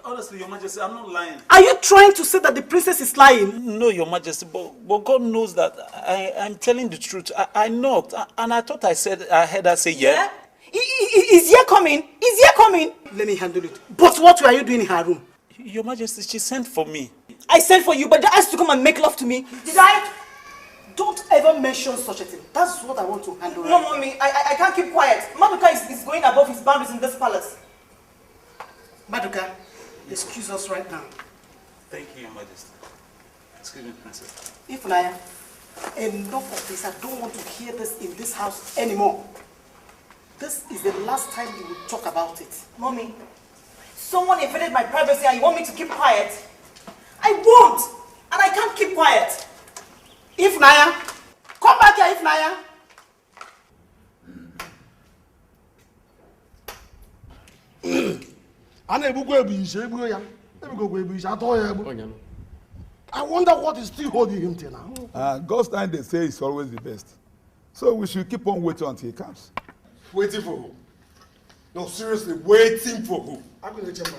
Honestly, Your Majesty, I'm not lying. Are you trying to say that the princess is lying? No, Your Majesty, but God knows that I'm telling the truth. I knocked, and I thought I heard her say yeah. Is here coming? Is here coming? Let me handle it. But what were you doing in her room? Your Majesty, she sent for me. I sent for you, but they asked you to come and make love to me. Did I? Don't ever mention such a thing. That's what I want to handle. No, Mommy, I can't keep quiet. Maduka is going above his boundaries in this palace. Maduka, excuse us right now. Thank you, Your Majesty. Excuse me, Princess. Ifunanya, enough of this. I don't want to hear this in this house anymore. This is the last time you will talk about it. Mommy, someone invaded my privacy and you want me to keep quiet? I won't! And I can't keep quiet. Ifunanya, come back here, Ifunanya. I wonder what is still holding him till now. God's time, they say, is always the best. So we should keep on waiting until he comes. Waiting for who? No, seriously, waiting for who?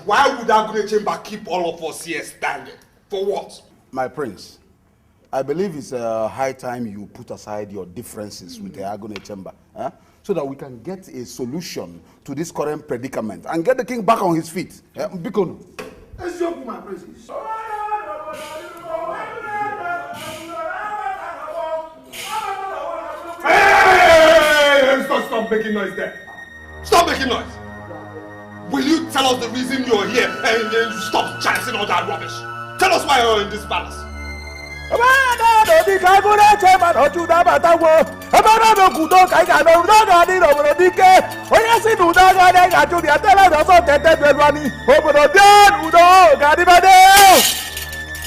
Why would Agune Chamber keep all of us here standing? For what? My prince, I believe it's high time you put aside your differences with the Agune Chamber, so that we can get a solution to this current predicament and get the king back on his feet. Bikono. Ezuruonye, my prince. Hey! Stop making noise there. Stop making noise. Will you tell us the reason you're here and then stop chanting all that rubbish? Tell us why you're in this palace.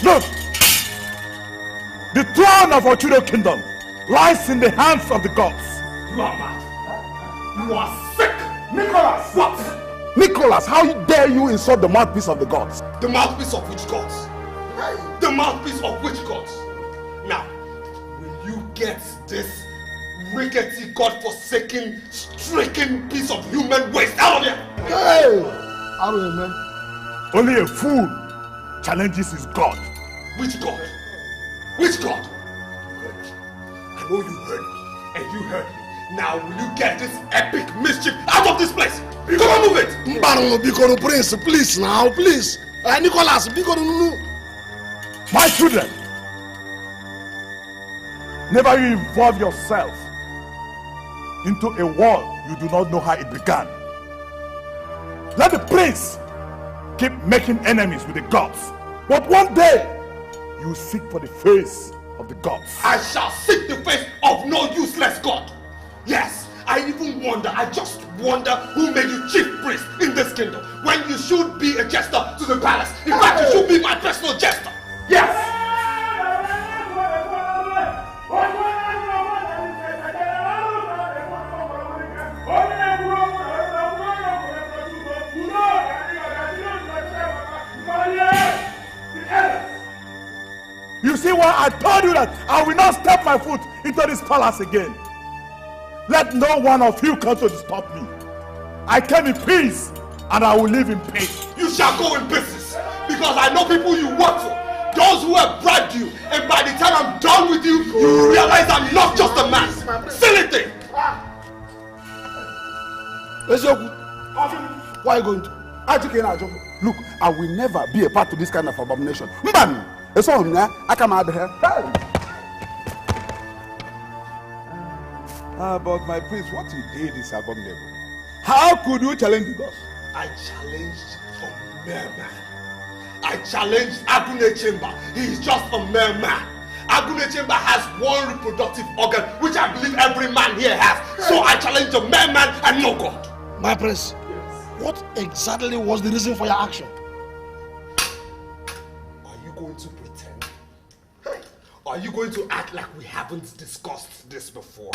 Look, the throne of Ochudo Kingdom lies in the hands of the gods. You are mad. You are sick. Nicholas! What? Nicholas, how dare you insult the mouthpiece of the gods? The mouthpiece of which gods? The mouthpiece of which gods? Now, will you get this rickety, god-forsaken, stricken piece of human waste out of here? Hey! I don't know, man. Only a fool challenges his God. Which God? Which God? I know you heard me, and you heard me. Now, will you get this epic mischief out of this place? Come on, move it! Mbarongo, Bikono, Prince, please now, please. Nicholas, Bikono, Nunu. My children, never you involve yourself into a war you do not know how it began. Let the prince keep making enemies with the gods, but one day you will seek for the face of the gods. I shall seek the face of no useless god. Yes, I even wonder, I just wonder who made you chief priest in this kingdom when you should be a jester to the palace. In fact, you should be my personal jester. Yes! You see why I told you that that I will not step my foot into this palace again. Let no one of you come to disturb me. I came in peace and I will live in peace. You shall go in pieces because I know people you work for, those who have bribed you, and by the time I'm done with you, you will realize I'm not just a man. Silly thing! Why are you going to? Look, I will never be a part of this kind of abomination. Mban! It's all now. I come out here. But my prince, what you did is abominable. How could you challenge the gods? I challenged a mere man. I challenged Agune Chamber. He is just a mere man. Agune Chamber has one reproductive organ, which I believe every man here has. So I challenged a mere man and no God. My prince, what exactly was the reason for your action? Are you going to pretend? Are you going to act like we haven't discussed this before?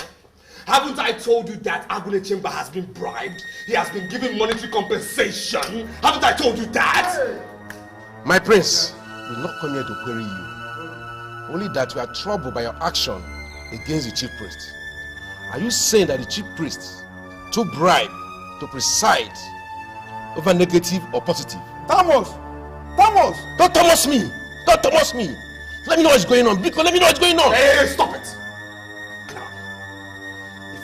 Haven't I told you that Agune Chamber has been bribed? He has been given monetary compensation. Haven't I told you that? My prince, we will not come here to query you. Only that you are troubled by your action against the chief priest. Are you saying that the chief priest took bribe to preside over negative or positive? Thomas! Don't Thomas me! Don't Thomas me! Let me know what's going on. Because let me know what's going on. Hey, stop it! Now, if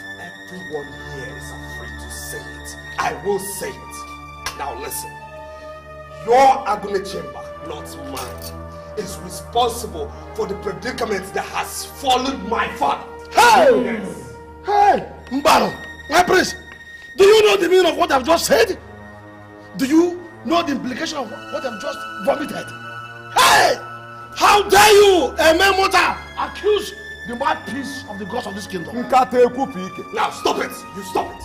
everyone here is afraid to say it, I will say it. Now listen. Your Agune Chamber, not mine, is responsible for the predicament that has fallen my father. Hey! Yes. Hey! Mbaro, my prince, do you know the meaning of what I've just said? Do you know the implication of what I've just vomited? Hey! How dare you, a mere mortal, accuse the mouthpiece of the gods of this kingdom? Now stop it! You stop it!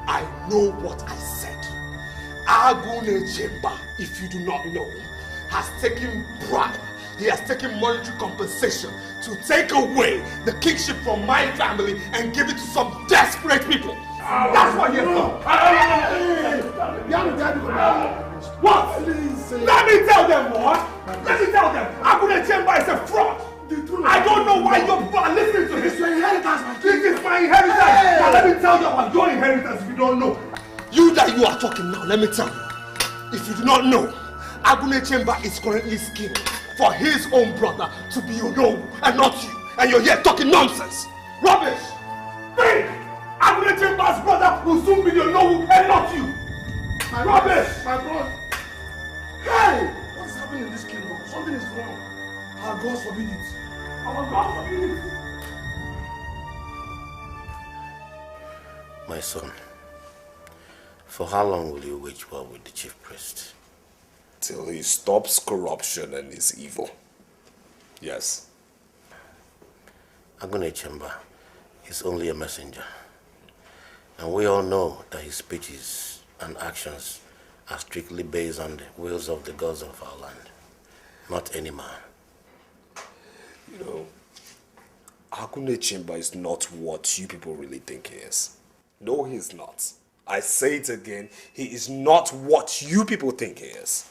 I know what I said. Agune Chamber, if you do not know, has taken bribe. He has taken monetary compensation to take away the kingship from my family and give it to some desperate people. That's what he has done. What? Let me tell them what? Let me tell them. Agune Chamber is a fraud. I don't know why you're listening to this. It's your inheritance. This is my inheritance. Hey. Now let me tell you about your inheritance if you don't know. You that you are talking now, let me tell you. If you do not know, Agune Chamber is currently scheming for his own brother to be Odoputa and not you. And you're here talking nonsense. Rubbish. Think! Agune Chamber's brother will soon be Odoputa and not you. My Rubbish! My brother. Hey! What's happening in this kingdom? Something is wrong. Our gods forbid it. Our gods forbid it. My son, for how long will you wage war with the chief priest? Till he stops corruption and his evil. Yes. Agune Chamber is only a messenger. And we all know that his speeches and actions are strictly based on the wills of the gods of our land, not any man. You know, Agune Chamber is not what you people really think he is. No, he is not. I say it again, he is not what you people think he is.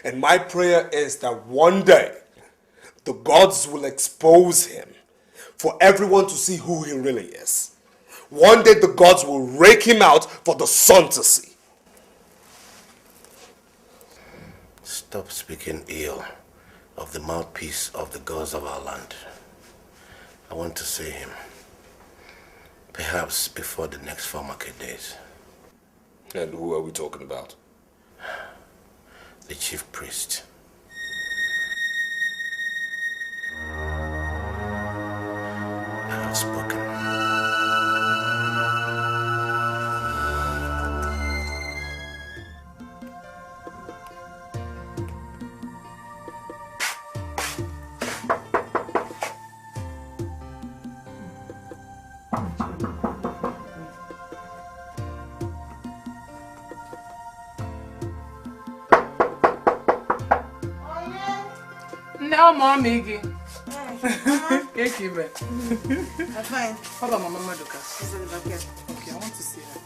And my prayer is that one day, the gods will expose him for everyone to see who he really is. One day the gods will rake him out for the sun to see. Stop speaking ill of the mouthpiece of the gods of our land. I want to see him. Perhaps before the next 4 market days. And who are we talking about? The chief priest. I have spoken. No, mommy. Okay, man. I'm fine. How about Mama Maduka? She's in the backyard. Okay, I want to see her.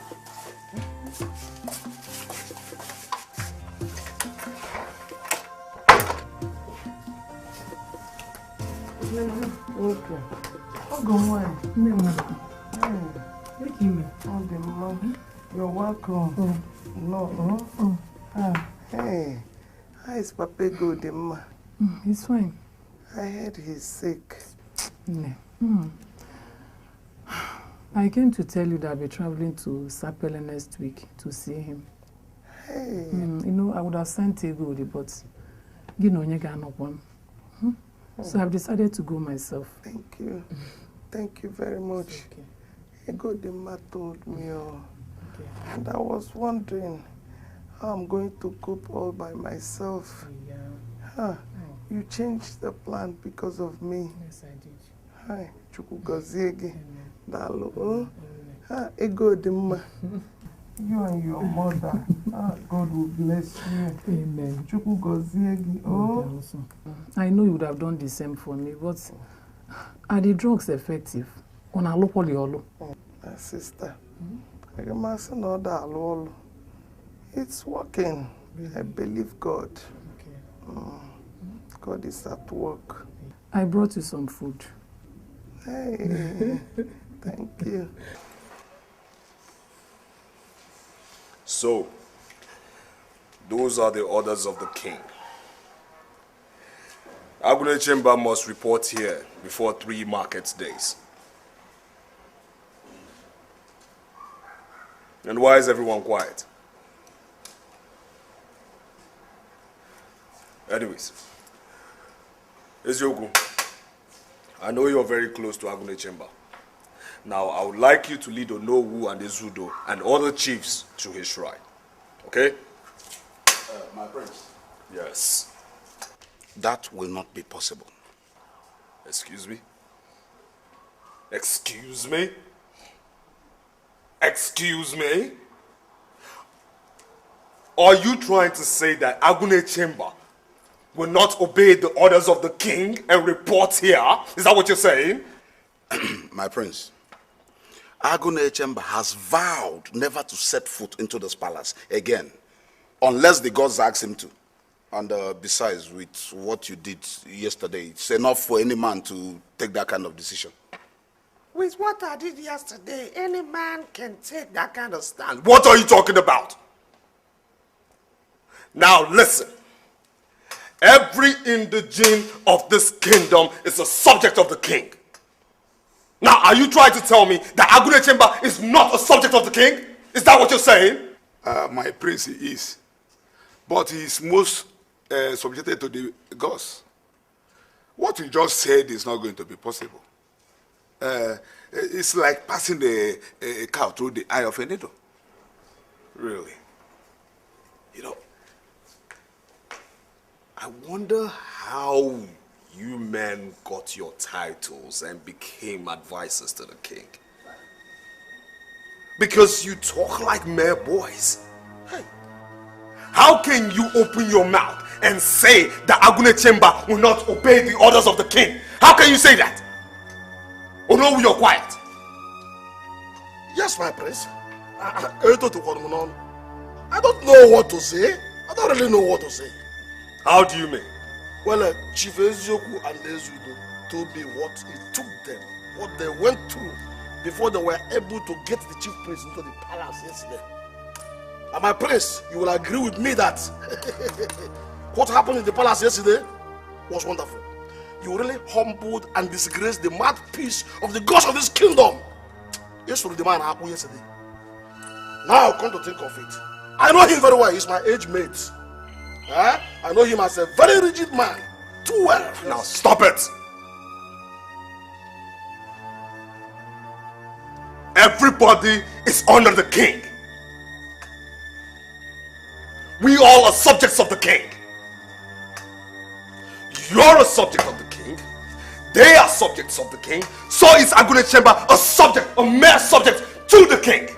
Okay. Oh, go on. You're welcome. No. Hey, how is Papa good, Emma? He's fine. I heard he's sick. I came to tell you that I'll be traveling to Sapele next week to see him. Hey. You know, I would have sent Ego, but you know, you got no one. So I've decided to go myself. Thank you. Thank you very much. Ego Dema told me, and I was wondering how I'm going to cope all by myself. You changed the plan because of me. Yes, I did. Hi, Chukwugozigi. Dalo. Ego Dema. You and your mother. God will bless you. Amen. Chukwugozigi. I know you would have done the same for me, but are the drugs effective? On a local yolo. My sister, I can imagine all that. It's working. I believe God. God is at work. I brought you some food. Hey, thank you. So, those are the orders of the king. Agune Chamber must report here before 3 market days. And why is everyone quiet? Anyways, Ezuruonye, I know you're very close to Agune Chamber. Now, I would like you to lead Onowu and Ezudo and other chiefs to his shrine. Okay? My prince. Yes. That will not be possible. Excuse me? Excuse me? Excuse me? Are you trying to say that Agune Chamber will not obey the orders of the king and report here? Is that what you're saying? My prince, Agune Chamber has vowed never to set foot into this palace again, unless the gods ask him to. And besides, with what you did yesterday, it's enough for any man to take that kind of decision. With what I did yesterday, any man can take that kind of stand. What are you talking about? Now listen. Every indigene of this kingdom is a subject of the king. Now, are you trying to tell me that Agune Chamber is not a subject of the king? Is that what you're saying? My prince, he is. But he is most subjected to the gods. What you just said is not going to be possible. It's like passing a cow through the eye of a needle. Really? You know, I wonder how you men got your titles and became advisors to the king. Because you talk like mere boys. Hey. How can you open your mouth and say that Agune Chamber will not obey the orders of the king? How can you say that? Oh no, you're quiet. Yes, my prince. I don't know what to say. I don't really know what to say. How do you mean? Well, Chief Ezoku and Ezudo told me what it took them, what they went through before they were able to get the chief priest into the palace yesterday. And my prince, you will agree with me that what happened in the palace yesterday was wonderful. You really humbled and disgraced the mouthpiece of the gods of this kingdom. Yes, the man happened yesterday. Now, come to think of it, I know him very well. He's my age mate. I know him as a very rigid man. Too well. Now stop it. Everybody is under the king. We all are subjects of the king. You're a subject of the king. They are subjects of the king. So is Agune Chamber a subject, a mere subject to the king.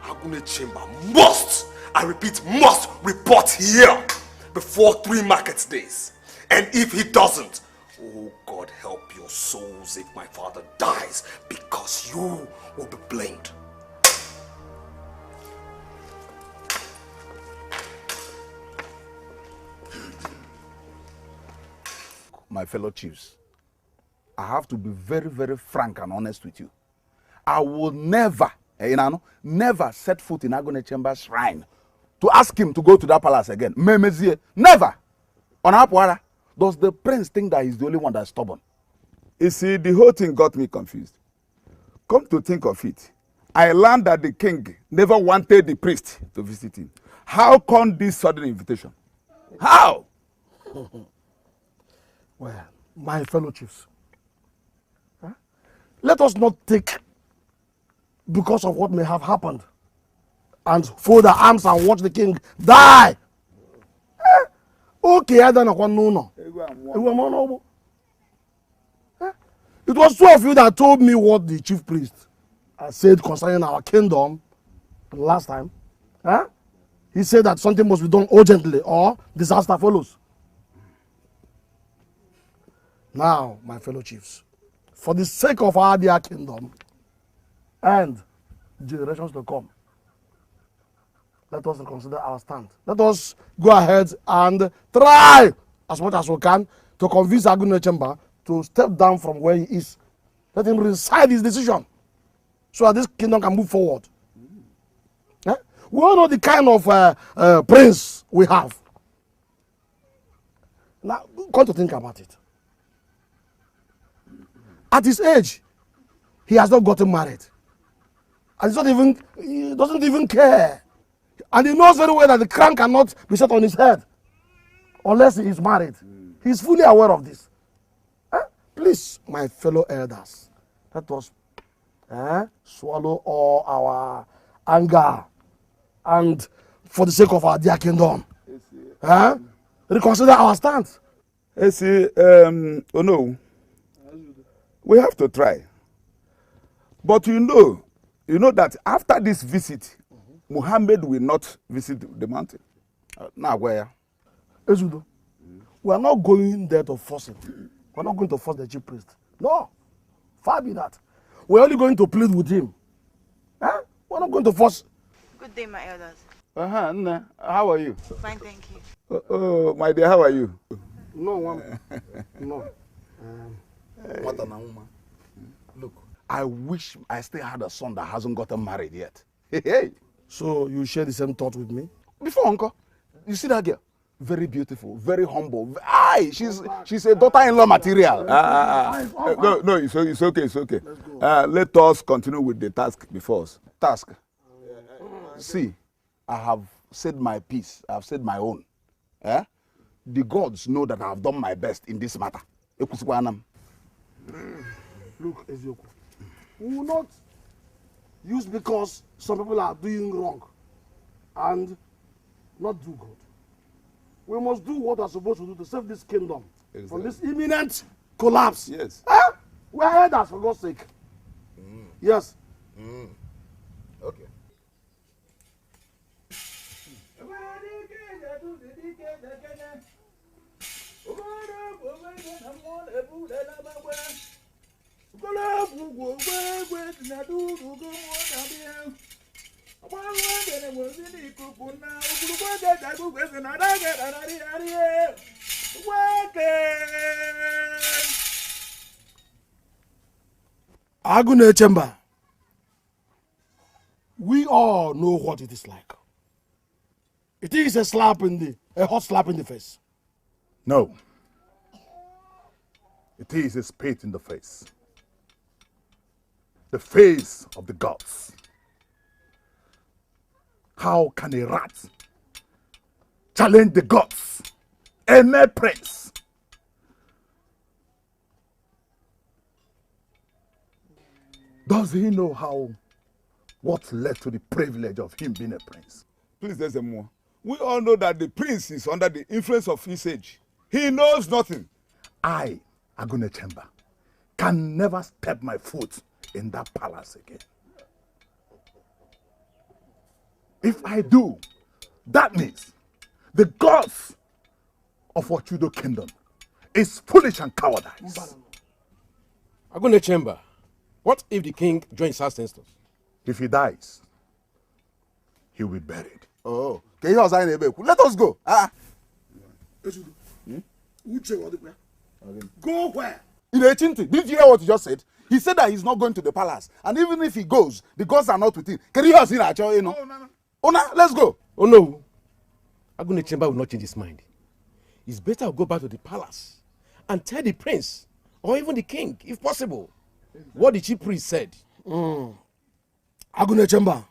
Agune Chamber must, I repeat, must report here before 3 market days. And if he doesn't, oh God help your souls if my father dies, because you will be blamed. my fellow chiefs, I have to be very, very frank and honest with you. I will never, never set foot in Agone Chamber's shrine to ask him to go to that palace again. Never. On Apwara, does the prince think that he's the only one that's stubborn? You see, the whole thing got me confused. Come to think of it, I learned that the king never wanted the priest to visit him. How come this sudden invitation? How? Well, my fellow chiefs, let us not take because of what may have happened and fold our arms and watch the king die. Okay, I don't know. It was two of you that told me what the chief priest said concerning our kingdom last time. He said that something must be done urgently or disaster follows. Now, my fellow chiefs, for the sake of our dear kingdom and generations to come, let us reconsider our stand. Let us go ahead and try as much as we can to convince Agune Chamber to step down from where he is. Let him reside his decision so that this kingdom can move forward. We all know the kind of prince we have. Now, come to think about it. At his age, he has not gotten married. And he doesn't even care. And he knows very well that the crown cannot be set on his head unless he is married. He's fully aware of this. Please, my fellow elders, let us swallow all our anger and for the sake of our dear kingdom, reconsider our stance. Oh no, we have to try. But you know that after this visit, Muhammad will not visit the mountain. Now where? Ezudo, we are not going there to force him. We're not going to force the chief priest. No, far be that. We're only going to plead with him. We're not going to force. Good day, my elders. Nna, how are you? Fine, thank you. Oh, my dear, how are you? No, no. Look, I wish I still had a son that hasn't gotten married yet. Hey. So you share the same thought with me? Before, uncle, you see that girl? Very beautiful, very humble. Aye, she's a daughter-in-law material. No, it's okay, it's okay. Let us continue with the task before us. Task. See, I have said my piece. I have said my own. The gods know that I have done my best in this matter. Look, Ezioku, we will not use because some people are doing wrong and not do good. We must do what we are supposed to do to save this kingdom from this imminent collapse. Yes. We are elders, for God's sake. Yes. Okay. Agune Chamber, we all know what it is like. It is a hot slap in the face. No. It is a spit in the face. The face of the gods. How can a rat challenge the gods? Any prince. Does he know what led to the privilege of him being a prince? Please, there's a more. We all know that the prince is under the influence of his age. He knows nothing. I, Agune Chamber, can never step my foot in that palace again. If I do, that means the gods of Ochudo Kingdom is foolish and cowardice. Agune Chamber, what if the king joins us instance? If he dies, he will be buried. Oh, let us go. Uche, Go where? Didn't you hear what you just said? He said that he's not going to the palace. And even if he goes, the gods are not with him. Can you hear us in Acho, you know? Ona, let's go. Oh no. Agune Chamber will not change his mind. It's better to go back to the palace and tell the prince or even the king, if possible, what the chief priest said. Agune Chamber,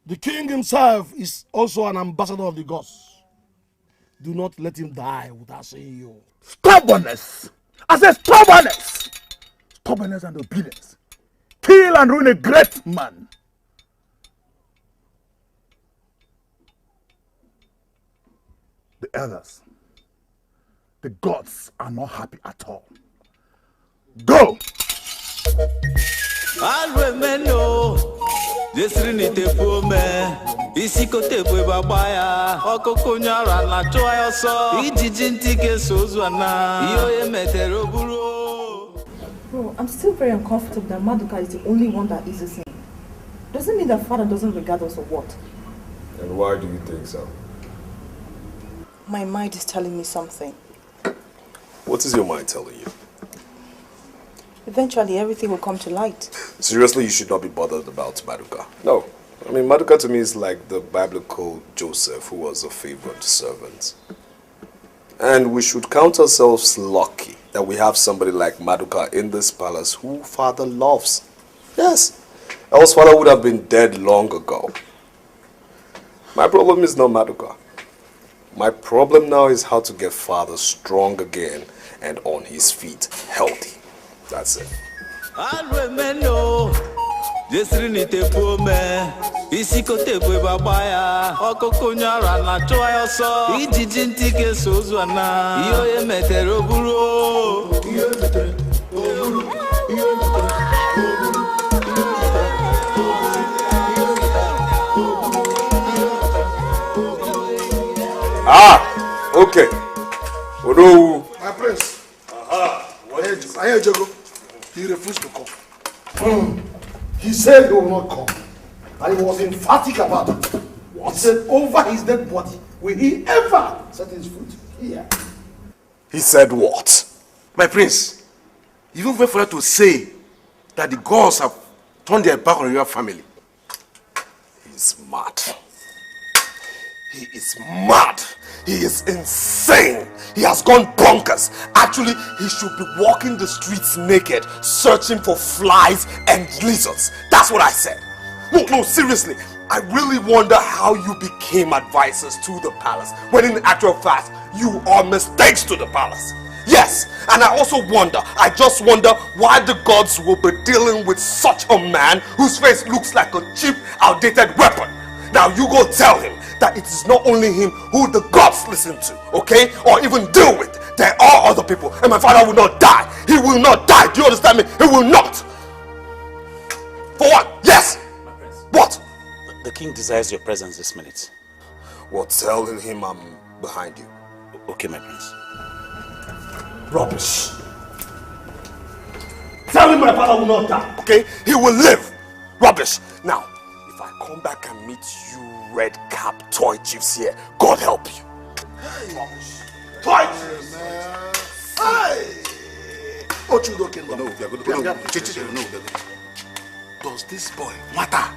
the king himself is also an ambassador of the gods. Do not let him die without seeing you. Stubbornness! I said stubbornness! Stubbornness and obedience. Kill and ruin a great man. The elders, the gods are not happy at all. Go! Alwemeno, jesrinite pome, isikote bwe babaya, okokonyara na choayoso, ijijintike sozwana, iyoye meteroburo. Bro, I'm still very uncomfortable that Maduka is the only one that is the same. Doesn't mean that father doesn't regard us or what? And why do you think so? My mind is telling me something. What is your mind telling you? Eventually, everything will come to light. Seriously, you should not be bothered about Maduka. No. I mean, Maduka to me is like the biblical Joseph, who was a favored servant. And we should count ourselves lucky that we have somebody like Maduka in this palace who father loves. Yes. Else father would have been dead long ago. My problem is not Maduka. My problem now is how to get father strong again and on his feet, healthy. That's it. Alwemeno, jesrinite pome, isikote bwe babaya, okokonyara na choayoso, ijijintike sozwana, iyoye meteroburo. Ah, okay. Odo. My prince. I hear Jogo. He refused to come. He said he will not come. And he was emphatic about it. What? He said over his dead body, will he ever set his foot here? He said what? My prince, you don't wait for her to say that the gods have turned their back on your family. He's mad. He is mad. He is insane. He has gone bonkers. Actually, he should be walking the streets naked, searching for flies and lizards. That's what I said. No, seriously. I really wonder how you became advisors to the palace, when in actual fact, you are mistakes to the palace. Yes, and I just wonder why the gods will be dealing with such a man whose face looks like a cheap, outdated weapon. Now you go tell him that it is not only him who the gods listen to, okay? Or even deal with. There are other people, and my father will not die. He will not die. Do you understand me? He will not. For what? Yes. What? The king desires your presence this minute. Well, telling him I'm behind you. Okay, my prince. Rubbish. Tell him my father will not die, okay? He will live. Rubbish. Now, if I come back and meet you red cap toy chiefs here, God help you. Hey, rubbish. Toy chiefs. Hey. Ochudo Kingdom. No. Does this boy matter?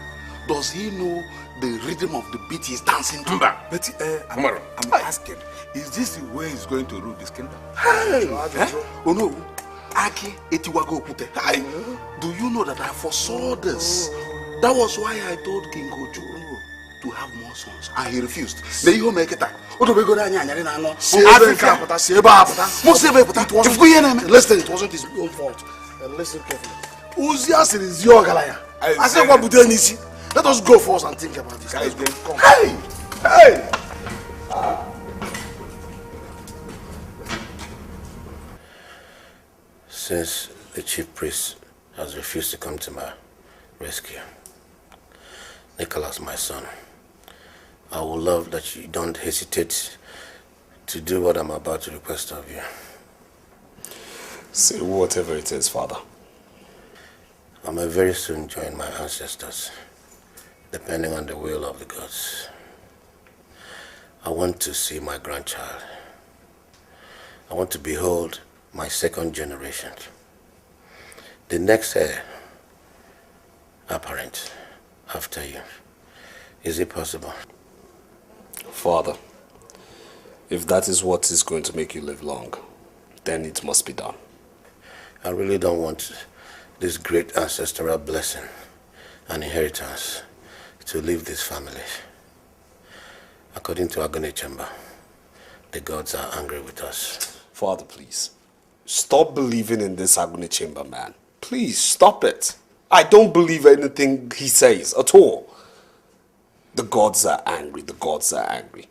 Does he know the rhythm of the beat he's dancing to? But I'm asking, is this the way he's going to rule this kingdom? Hey! Oh no. Aki Etiwago Pute. Do you know that I foresaw this? That was why I told King Ojo to have more sons, and he refused. May you make it up. Listen, it wasn't his own fault. And listen carefully. Uzias is your galaya. I said, what would you let us go first and think about this. Let's go. Come. Hey! Hey! Since the chief priest has refused to come to my rescue, Nicholas, my son, I would love that you don't hesitate to do what I'm about to request of you. Say whatever it is, Father. I may very soon join my ancestors, depending on the will of the gods. I want to see my grandchild. I want to behold my second generation. The next heir apparent after you. Is it possible? Father, if that is what is going to make you live long, then it must be done. I really don't want this great ancestral blessing and inheritance to leave this family. According to Agony Chamber, the gods are angry with us. Father, please, stop believing in this Agony Chamber man. Please, stop it. I don't believe anything he says at all. The gods are angry, the gods are angry.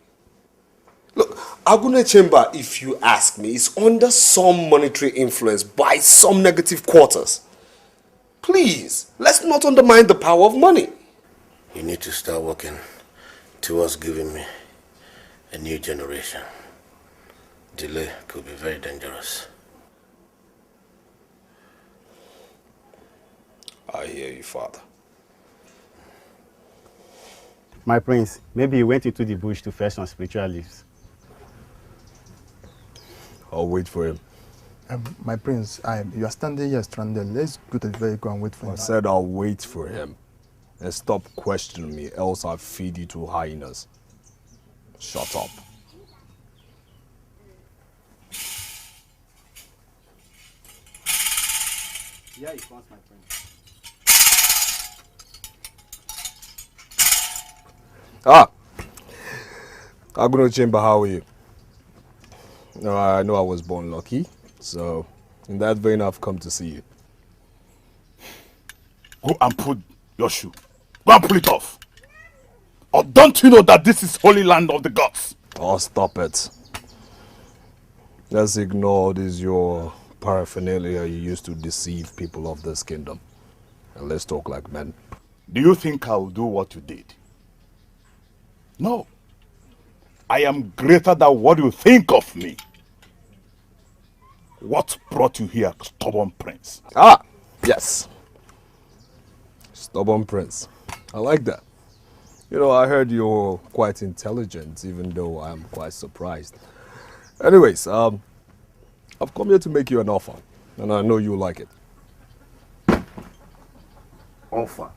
Look, Agony Chamber, if you ask me, is under some monetary influence by some negative quarters. Please, let's not undermine the power of money. You need to start working towards giving me a new generation. Delay could be very dangerous. I hear you, Father. My prince, maybe he went into the bush to fetch some spiritual leaves. I'll wait for him. My prince, you are standing here stranded. Let's go to the vehicle and wait for him. I said I'll wait for him. And stop questioning me, else I'll feed you to hyenas. Shut up. Yeah, he wants my prince. Agony Chamber, how are you? No, I know I was born lucky, so in that vein I've come to see you. Go and put your shoe. Go and pull it off. Or don't you know that this is holy land of the gods? Oh, stop it. Let's ignore this your paraphernalia you used to deceive people of this kingdom. And let's talk like men. Do you think I'll do what you did? No. I am greater than what you think of me. What brought you here, stubborn prince? Yes. Stubborn prince. I like that. You know, I heard you're quite intelligent, even though I'm quite surprised. Anyways, I've come here to make you an offer, and I know you'll like it. Offer?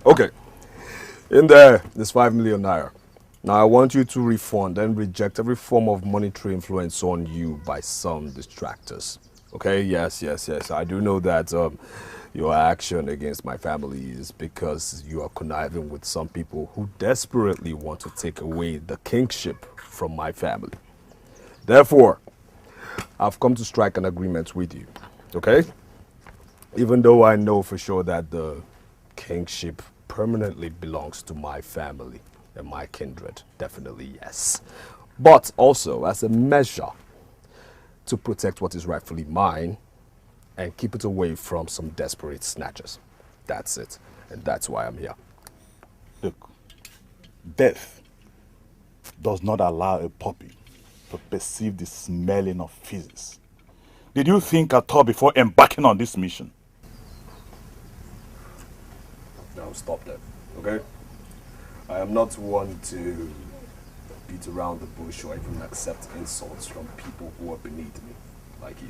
Okay. In there's 5 million naira. Now I want you to refund and reject every form of monetary influence on you by some distractors. Okay, yes. I do know that your action against my family is because you are conniving with some people who desperately want to take away the kingship from my family. Therefore, I've come to strike an agreement with you, okay? Even though I know for sure that the kingship permanently belongs to my family and my kindred, definitely yes. But also, as a measure to protect what is rightfully mine and keep it away from some desperate snatchers. That's it, and that's why I'm here. Look, death does not allow a puppy to perceive the smelling of feces. Did you think at all before embarking on this mission? Now stop that, okay? I am not one to beat around the bush or even accept insults from people who are beneath me, like you.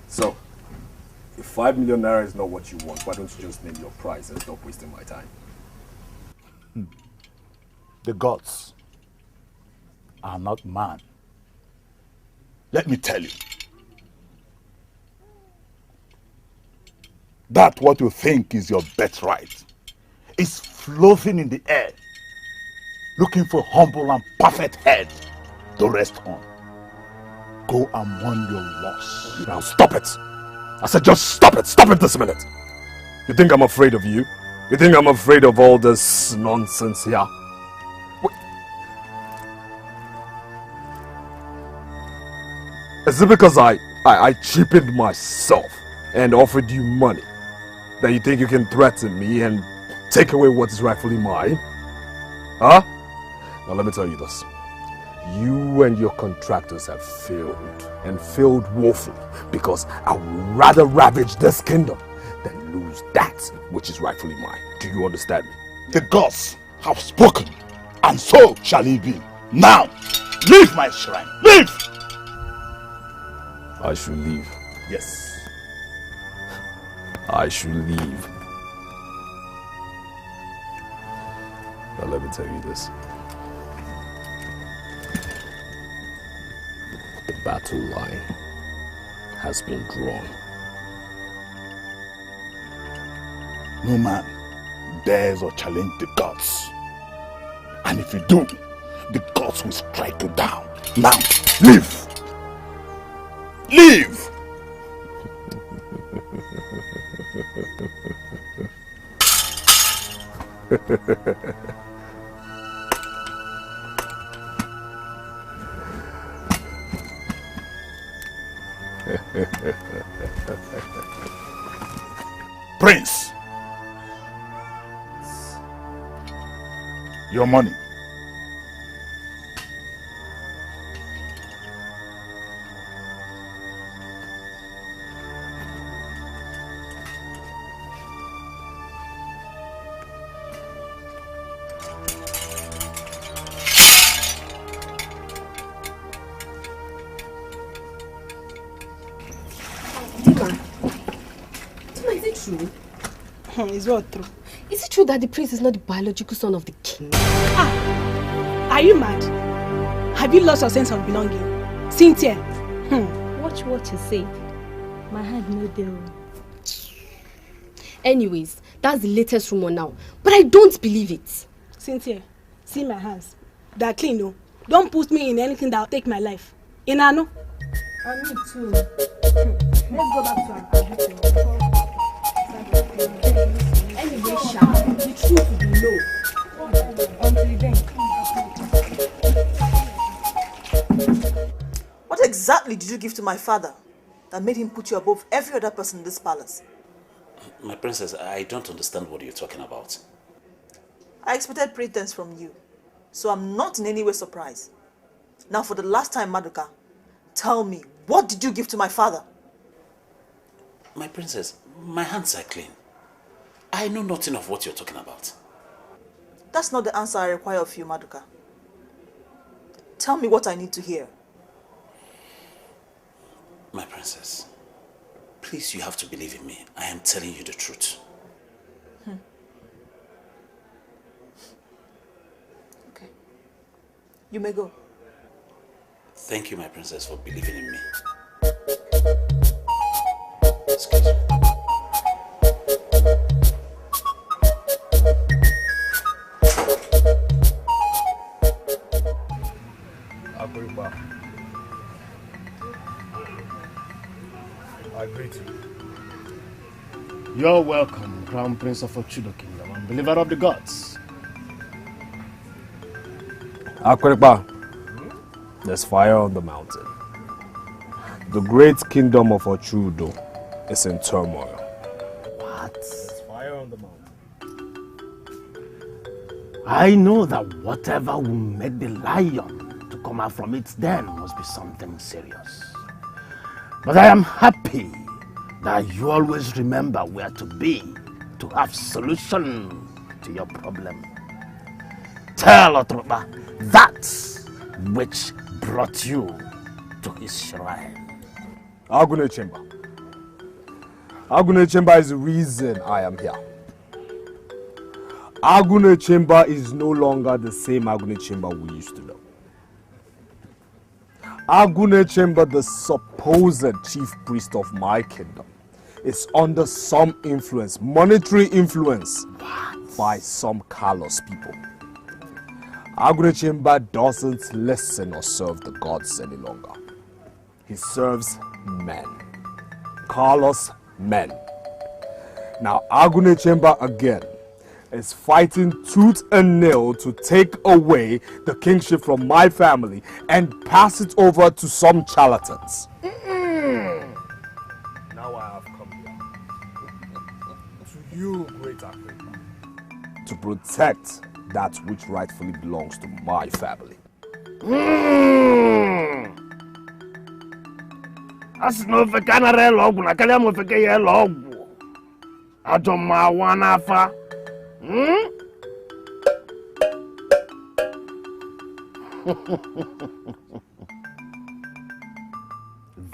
So, if 5 million naira is not what you want, why don't you just name your price and stop wasting my time? The gods are not man. Let me tell you. That what you think is your birthright is floating in the air, looking for humble and perfect head to rest on. Go and mourn your loss. Now stop it! I said just stop it! Stop it this minute! You think I'm afraid of you? You think I'm afraid of all this nonsense here? Wait. Is it because I cheapened myself and offered you money that you think you can threaten me and take away what is rightfully mine? Huh? Now let me tell you this. You and your contractors have failed, and failed woefully, because I would rather ravage this kingdom than lose that which is rightfully mine. Do you understand me? The gods have spoken. And so shall it be. Now, leave my shrine. Leave! I should leave. Yes. I should leave. Now let me tell you this. The battle line has been drawn. No man dares or challenge the gods. And if you do, the gods will strike you down. Now, leave! Leave! Prince, your money. Is what true? Is it true that the prince is not the biological son of the king? Are you mad? Have you lost your sense of belonging? Cynthia. Watch what you say. My hand no deal. Anyways, that's the latest rumor now. But I don't believe it. Cynthia, see my hands. They're clean, no? Don't put me in anything that'll take my life. Inano? And me too. Let's go back to our habitual. Anyway, Sha, the truth will be low. Until then. What exactly did you give to my father that made him put you above every other person in this palace? My princess, I don't understand what you're talking about. I expected pretense from you, so I'm not in any way surprised. Now for the last time, Maduka, tell me, what did you give to my father? My princess, my hands are clean. I know nothing of what you're talking about. That's not the answer I require of you, Maduka. Tell me what I need to hear. My princess, please, you have to believe in me. I am telling you the truth. Okay. You may go. Thank you, my princess, for believing in me. Excuse me. I greet you. You're welcome, Crown Prince of Ochudo Kingdom and believer of the gods. Akuripa, there's fire on the mountain. The great kingdom of Ochudo is in turmoil. What? There's fire on the mountain. I know that whatever will make the lion to come out from its den must be something serious. But I am happy that you always remember where to be to have solution to your problem. Tell Otropa that which brought you to his shrine. Agune Chamber. Agune Chamber is the reason I am here. Agune Chamber is no longer the same Agune Chamber we used to know. Agune Chamber, the supposed chief priest of my kingdom, is under some influence, monetary influence, by some callous people. Agune Chamber doesn't listen or serve the gods any longer. He serves men, callous men. Now Agune Chamber again is fighting tooth and nail to take away the kingship from my family and pass it over to some charlatans. Now I have come here. To you, great Africa. To protect that which rightfully belongs to my family. As no fekana re logu na kale mo feke ye logu. Adoma wana fa.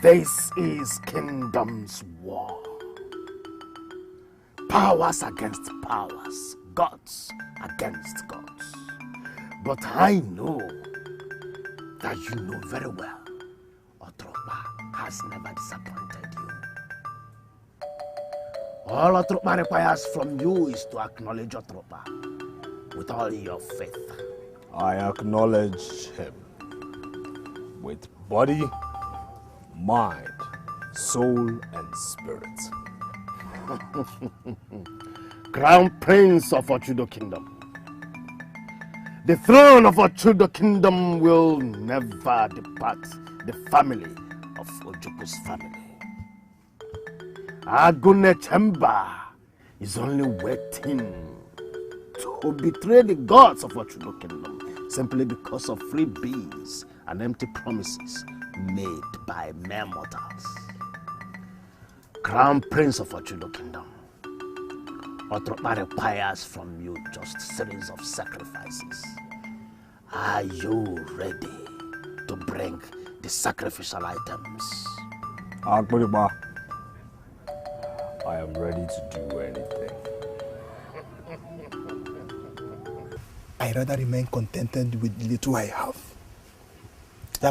This is kingdom's war. Powers against powers, gods against gods. But I know that you know very well Otropa has never disappointed you. All Otropa requires from you is to acknowledge Otropa with all your faith. I acknowledge him with body, mind, soul, and spirit. Crown Prince of Ochudo Kingdom. The throne of Ochudo Kingdom will never depart the family of Ojuku's family. Agune Chemba is only waiting to betray the gods of Ochudo Kingdom simply because of freebies and empty promises made by mere mortals. Crown Prince of Ochudo Kingdom, Otropa requires from you just a series of sacrifices. Are you ready to bring the sacrificial items? Agboriba, I am ready to do anything. I rather remain contented with the little I have. I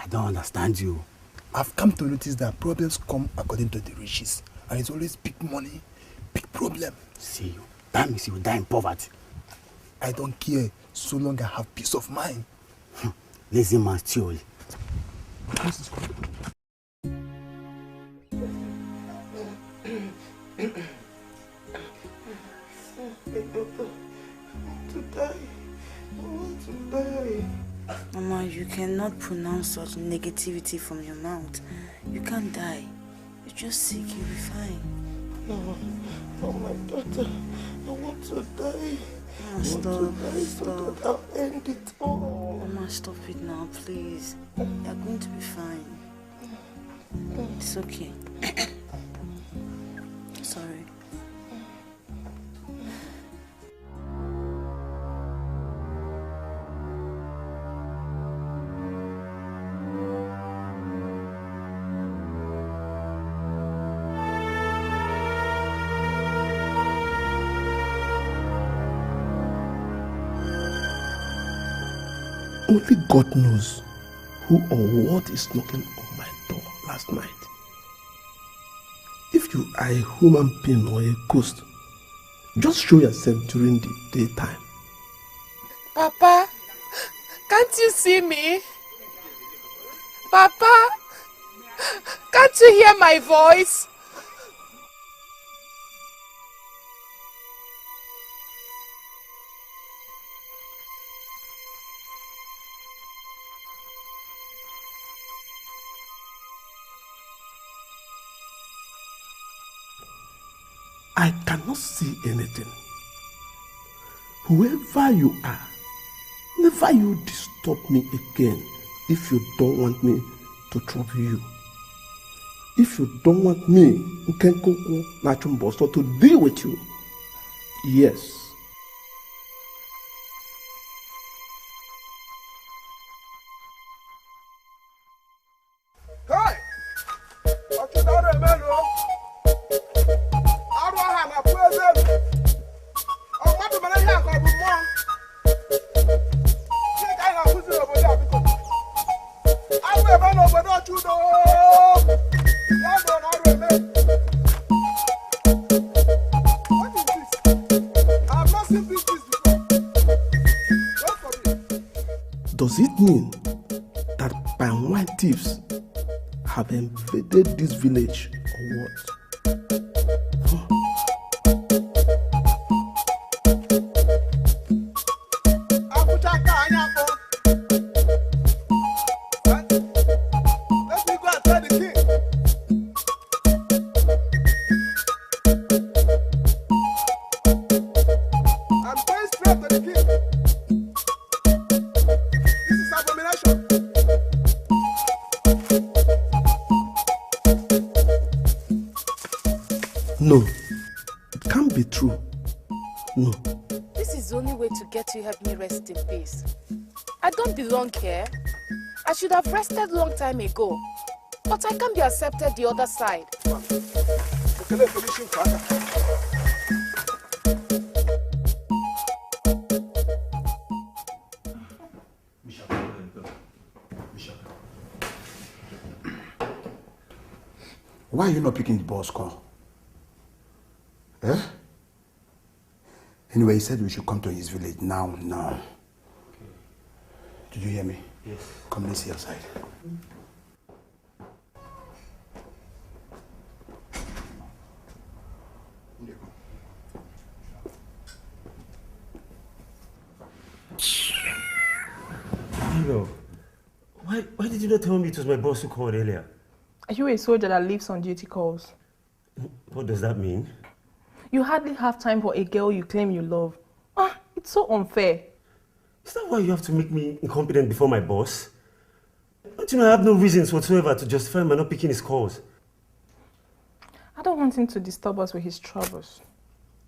don't understand you. I've come to notice that problems come according to the riches. And it's always big money, big problem. See you. That means you will die in poverty. I don't care so long I have peace of mind. Lazy man theory. Mama, you cannot pronounce such negativity from your mouth. You can't die. You're just sick, you'll be fine. No, oh my daughter, I want to die. Mama, stop. So that I'll end it all. Mama, stop it now, please. You're going to be fine. It's okay. Sorry. Only God knows who or what is knocking on my door last night. If you are a human being or a ghost, just show yourself during the daytime. Papa, can't you see me? Papa, can't you hear my voice? I cannot see anything. Whoever you are, never you disturb me again if you don't want me to trouble you. If you don't want me, to deal with you, yes. Does it mean that Banwan thieves have invaded this village or what? This is the only way to get you help me rest in peace. I don't belong here. I should have rested long time ago. But I can't be accepted the other side. Why are you not picking the boss call? Eh? Anyway, he said we should come to his village now. Okay. Did you hear me? Yes. Come, let's see outside. Amigo, why did you not tell me it was my boss who called earlier? Are you a soldier that lives on duty calls? What does that mean? You hardly have time for a girl you claim you love. It's so unfair. Is that why you have to make me incompetent before my boss? Don't you know I have no reasons whatsoever to justify my not picking his calls? I don't want him to disturb us with his troubles.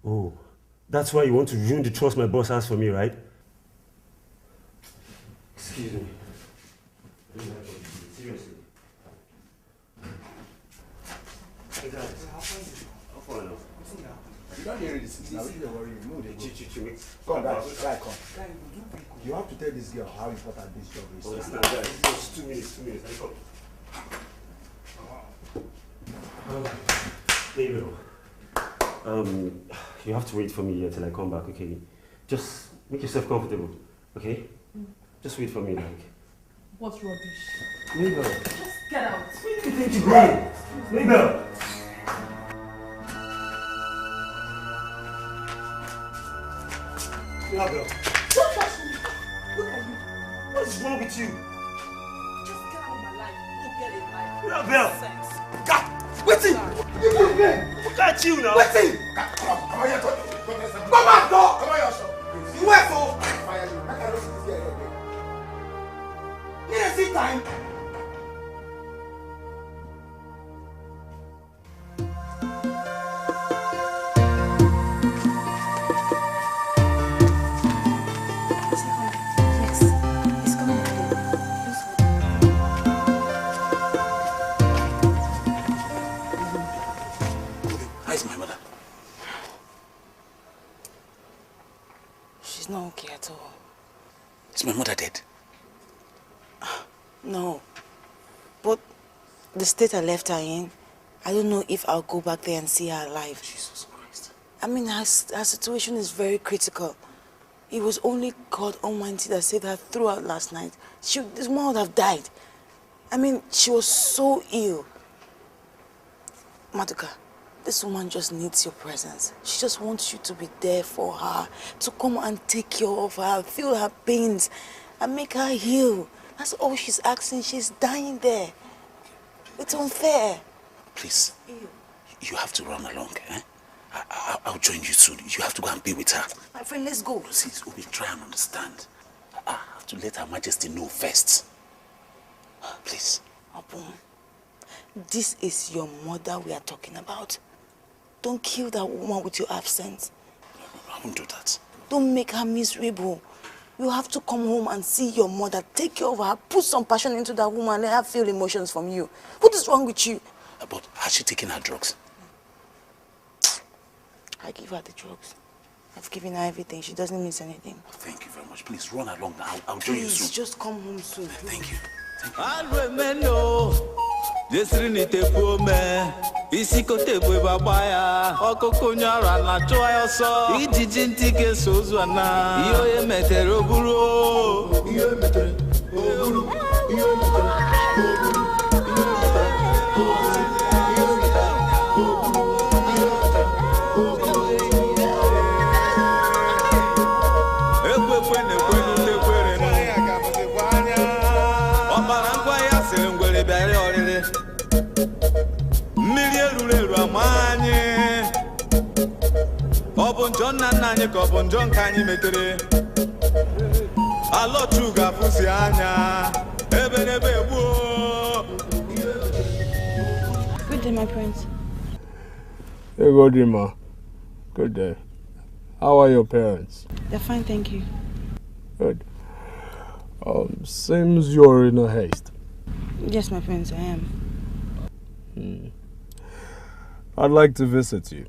Oh, that's why you want to ruin the trust my boss has for me, right? Excuse me. Seriously. Hey guys, how far now? You don't hear this. Now you don't worry. Move it. Come, guys, come. You have to tell this girl how important this job is. Understand, guys. Just 2 minutes. I come. Baby, you have to wait for me here till I come back, okay? Just make yourself comfortable, okay? Just wait for me, like. What's rubbish? Mabel. Just get out. Where do you think you're going? Mabel! Mabel. Don't touch me. Look at you. What is wrong with you? Just get out of my life. Don't get a life. Mabel! God! Wait! Look at you now! Wait! Come on here, come on, go! Come on here, sir. You wait for fire you. I can't see this girl again. You didn't see time. Not okay at all. Is my mother dead? No. But the state I left her in, I don't know if I'll go back there and see her alive. Jesus Christ. I mean, her situation is very critical. It was only God Almighty that saved her throughout last night. This woman would have died. I mean, she was so ill. Maduka, this woman just needs your presence. She just wants you to be there for her, to come and take care of her, feel her pains, and make her heal. That's all she's asking. She's dying there. It's unfair. Please, you have to run along, eh? I'll join you soon. You have to go and be with her. My friend, let's go. Please, Obi, try and understand. I have to let Her Majesty know first. Please. Abu, this is your mother we are talking about. Don't kill that woman with your absence. No, I won't do that. Don't make her miserable. You have to come home and see your mother. Take care of her. Put some passion into that woman and let her feel emotions from you. What is wrong with you? But has she taken her drugs? I give her the drugs. I've given her everything. She doesn't miss anything. Thank you very much. Please run along. I'll join you soon. Please, just come home soon. Thank you. Alwemeno, jesrinite pome, isikote bwe babaya, okokonyara na choyoso, ijiji ntike sozwana, iyo ye metere oburo, iyo metere oburo, iyo metere oburo. Obonjon nananye ko obonjon kanyi metere alotu gafusi anya ebenebe buo. Good day, my prince. Hey, good day, ma. Good day. How are your parents? They're fine, thank you. Good. Seems you're in a haste. Yes, my friends, I am. I'd like to visit you.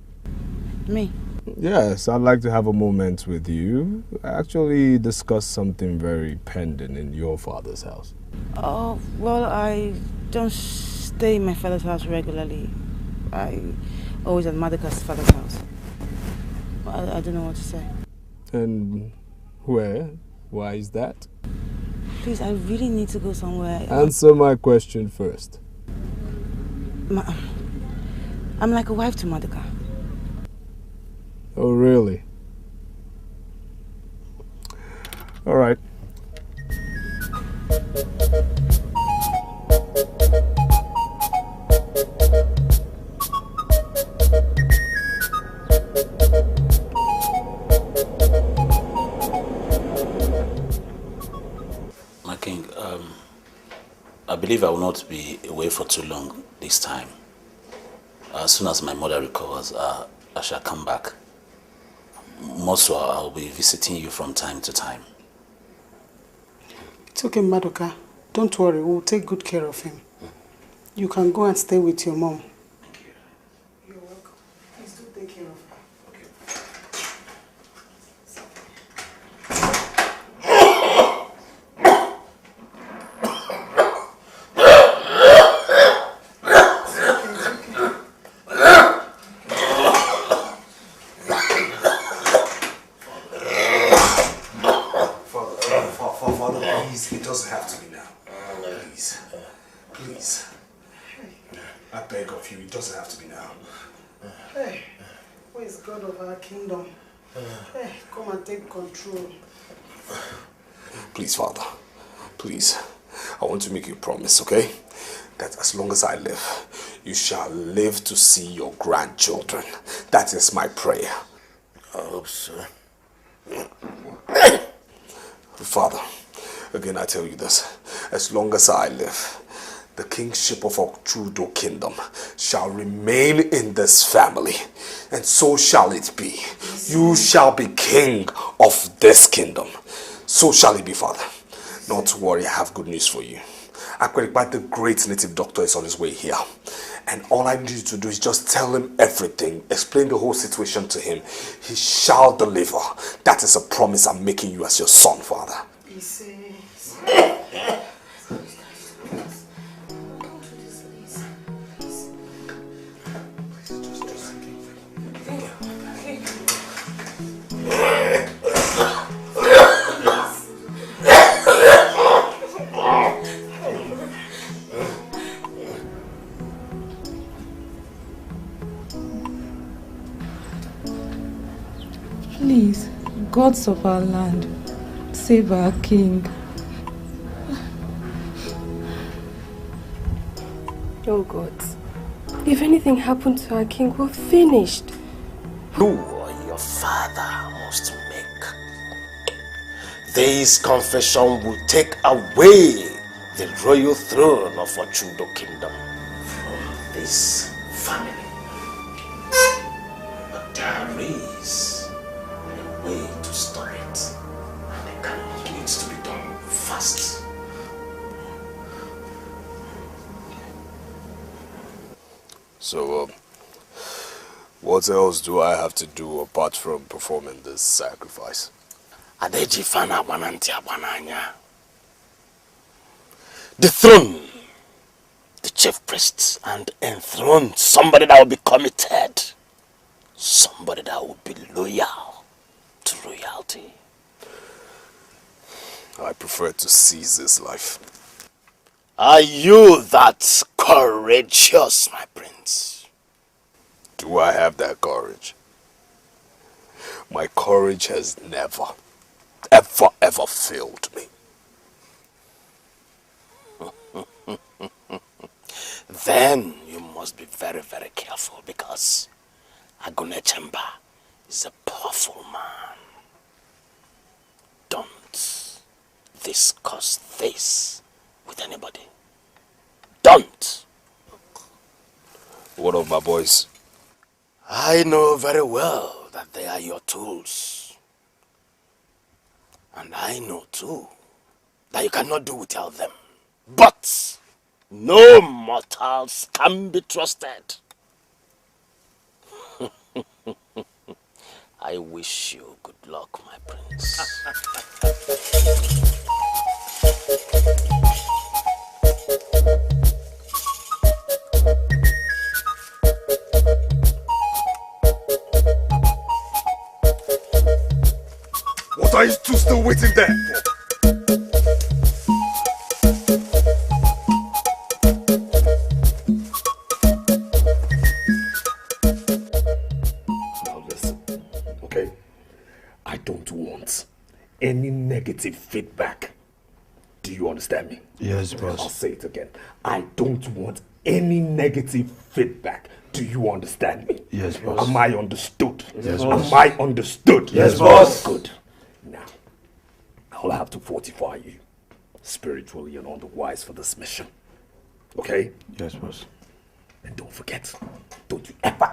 Me? Yes, I'd like to have a moment with you. Actually discuss something very pending in your father's house. Oh, well, I don't stay in my father's house regularly. I always at Maduka's father's house. I don't know what to say. And where? Why is that? Please, I really need to go somewhere. Answer my question first. I'm like a wife to Maduka. Oh, really? All right. My king, I believe I will not be away for too long this time. As soon as my mother recovers, I shall come back. More so, I'll be visiting you from time to time. It's okay, Maduka. Don't worry, we'll take good care of him. You can go and stay with your mom. You're welcome. Please do take care of her. Kingdom. Hey, come and take control. Please, Father. Please. I want to make you a promise, okay? That as long as I live, you shall live to see your grandchildren. That is my prayer. I hope so. Father, again I tell you this. As long as I live, the kingship of Ochudo Kingdom shall remain in this family, and so shall it be. You shall be king of this kingdom. So shall it be, Father. Not to worry, I have good news for you. Akwerikpa, the great native doctor, is on his way here. And all I need you to do is just tell him everything. Explain the whole situation to him. He shall deliver. That is a promise I'm making you as your son, Father. Please, gods of our land, save our king. Oh God, if anything happened to our king, we're finished. You or your father must make. This confession will take away the royal throne of Ochudo Kingdom from this family. But there is a way to stop it, and it needs to be done fast. So, what else do I have to do apart from performing this sacrifice? Dethrone the chief priests and enthrone somebody that will be committed, somebody that will be loyal to royalty. I prefer to seize this life. Are you that courageous, my prince? Do I have that courage? My courage has never, ever failed me. Then you must be very, very careful, because Agune Chemba is a powerful man. Don't discuss this with anybody. Don't. What of my boys? I know very well that they are your tools. And I know too that you cannot do without them. But no mortals can be trusted. I wish you good luck, my prince. What are you two still waiting there for? Now listen, okay? I don't want any negative feedback. Do you understand me? Yes, boss. I'll say it again. I don't want any negative feedback. Do you understand me? Yes, boss. Am I understood? Yes, boss. Am I understood? Yes, boss. Good. Now, I'll have to fortify you spiritually and otherwise for this mission. Okay? Yes, boss. And don't forget, don't you ever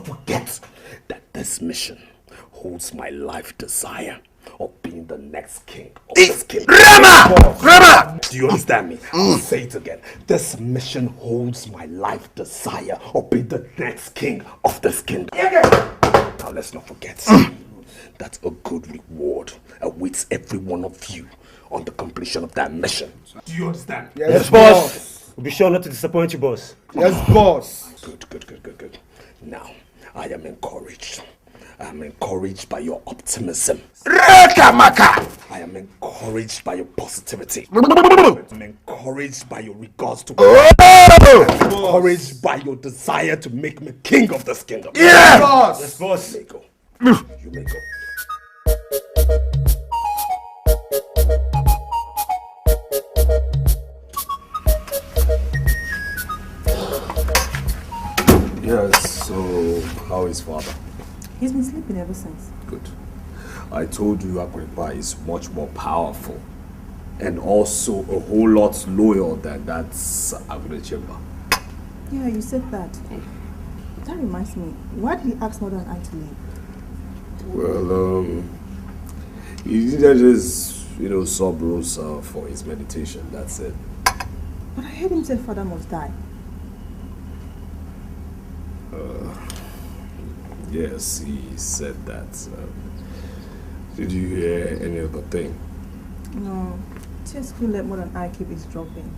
forget that this mission holds my life desire of being the next king of this kingdom. Rama! Do you understand me? I'll say it again. This mission holds my life desire of being the next king of this kingdom. Now let's not forget that a good reward awaits every one of you on the completion of that mission. Do you understand? Yes, boss. We'll be sure not to disappoint you, boss. Yes, boss. Good. Now, I am encouraged. I am encouraged by your optimism. I am encouraged by your positivity. I'm encouraged by your regards to God. I'm encouraged by your desire to make me king of this kingdom. Yes, boss. Yes, boss. You may go. You may go. Yes, so how is father? He's been sleeping ever since. Good. I told you Agrippa is much more powerful and also a whole lot loyal than that Agrichemba. Yeah, you said that. That reminds me, why did he ask Mother and I to leave? Well, he did just, sub Rosa for his meditation, that's it. But I heard him say Father must die. Yes, he said that. Did you hear any other thing? No, just couldn't let Mother and I keep his dropping.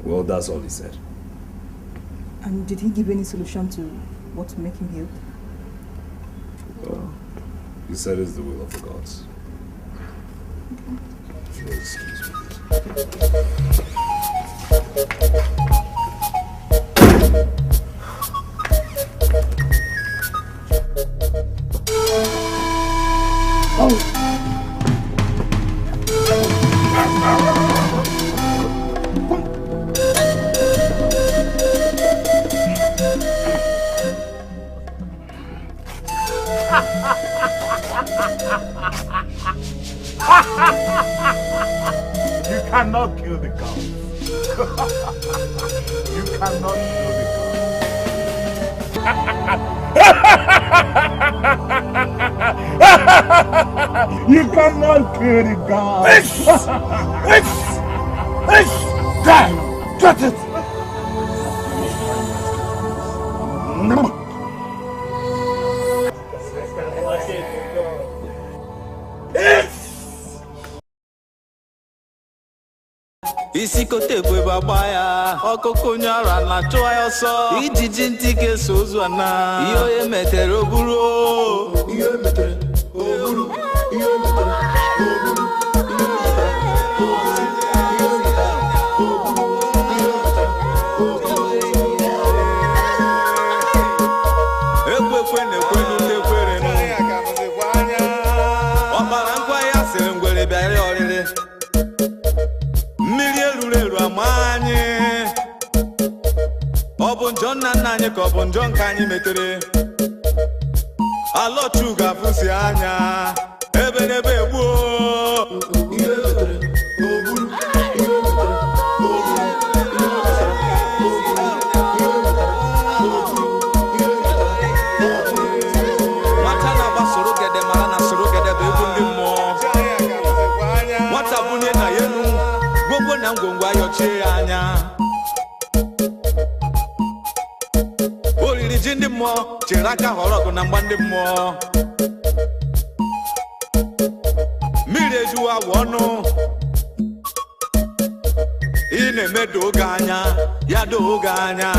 Well, that's all he said. And did he give any solution to what to make him heal? He said it's the will of the gods. Okay. Excuse me. You cannot kill the cow. You cannot kill the cow. You cannot kill the cow. Get it. Isi kote bwe baba ya ọkụkọ nyara na chụọ ya ọsọ ijiji ntị ga-eso ozu ana ihe onye metere oburu ihe metere oburu ihe metere oburu ekwekwe na-ekwenu ndekwere ọkpara nkwa ya sịrị ngwere bịara ọrịrị mmiri eruru eru ama anyị ọ bụ njọ nna nna anyị ka ọ bụ njọ nke anyị metere alọchu ga-afụsi anya ebe n'ebe egbuo ihe metere oburu ihe metere oburu ihe metere oburu ihe metere oburu ndị mmụọ mmiri ejuwa wọnụ ị na-eme doge anya ya doge anya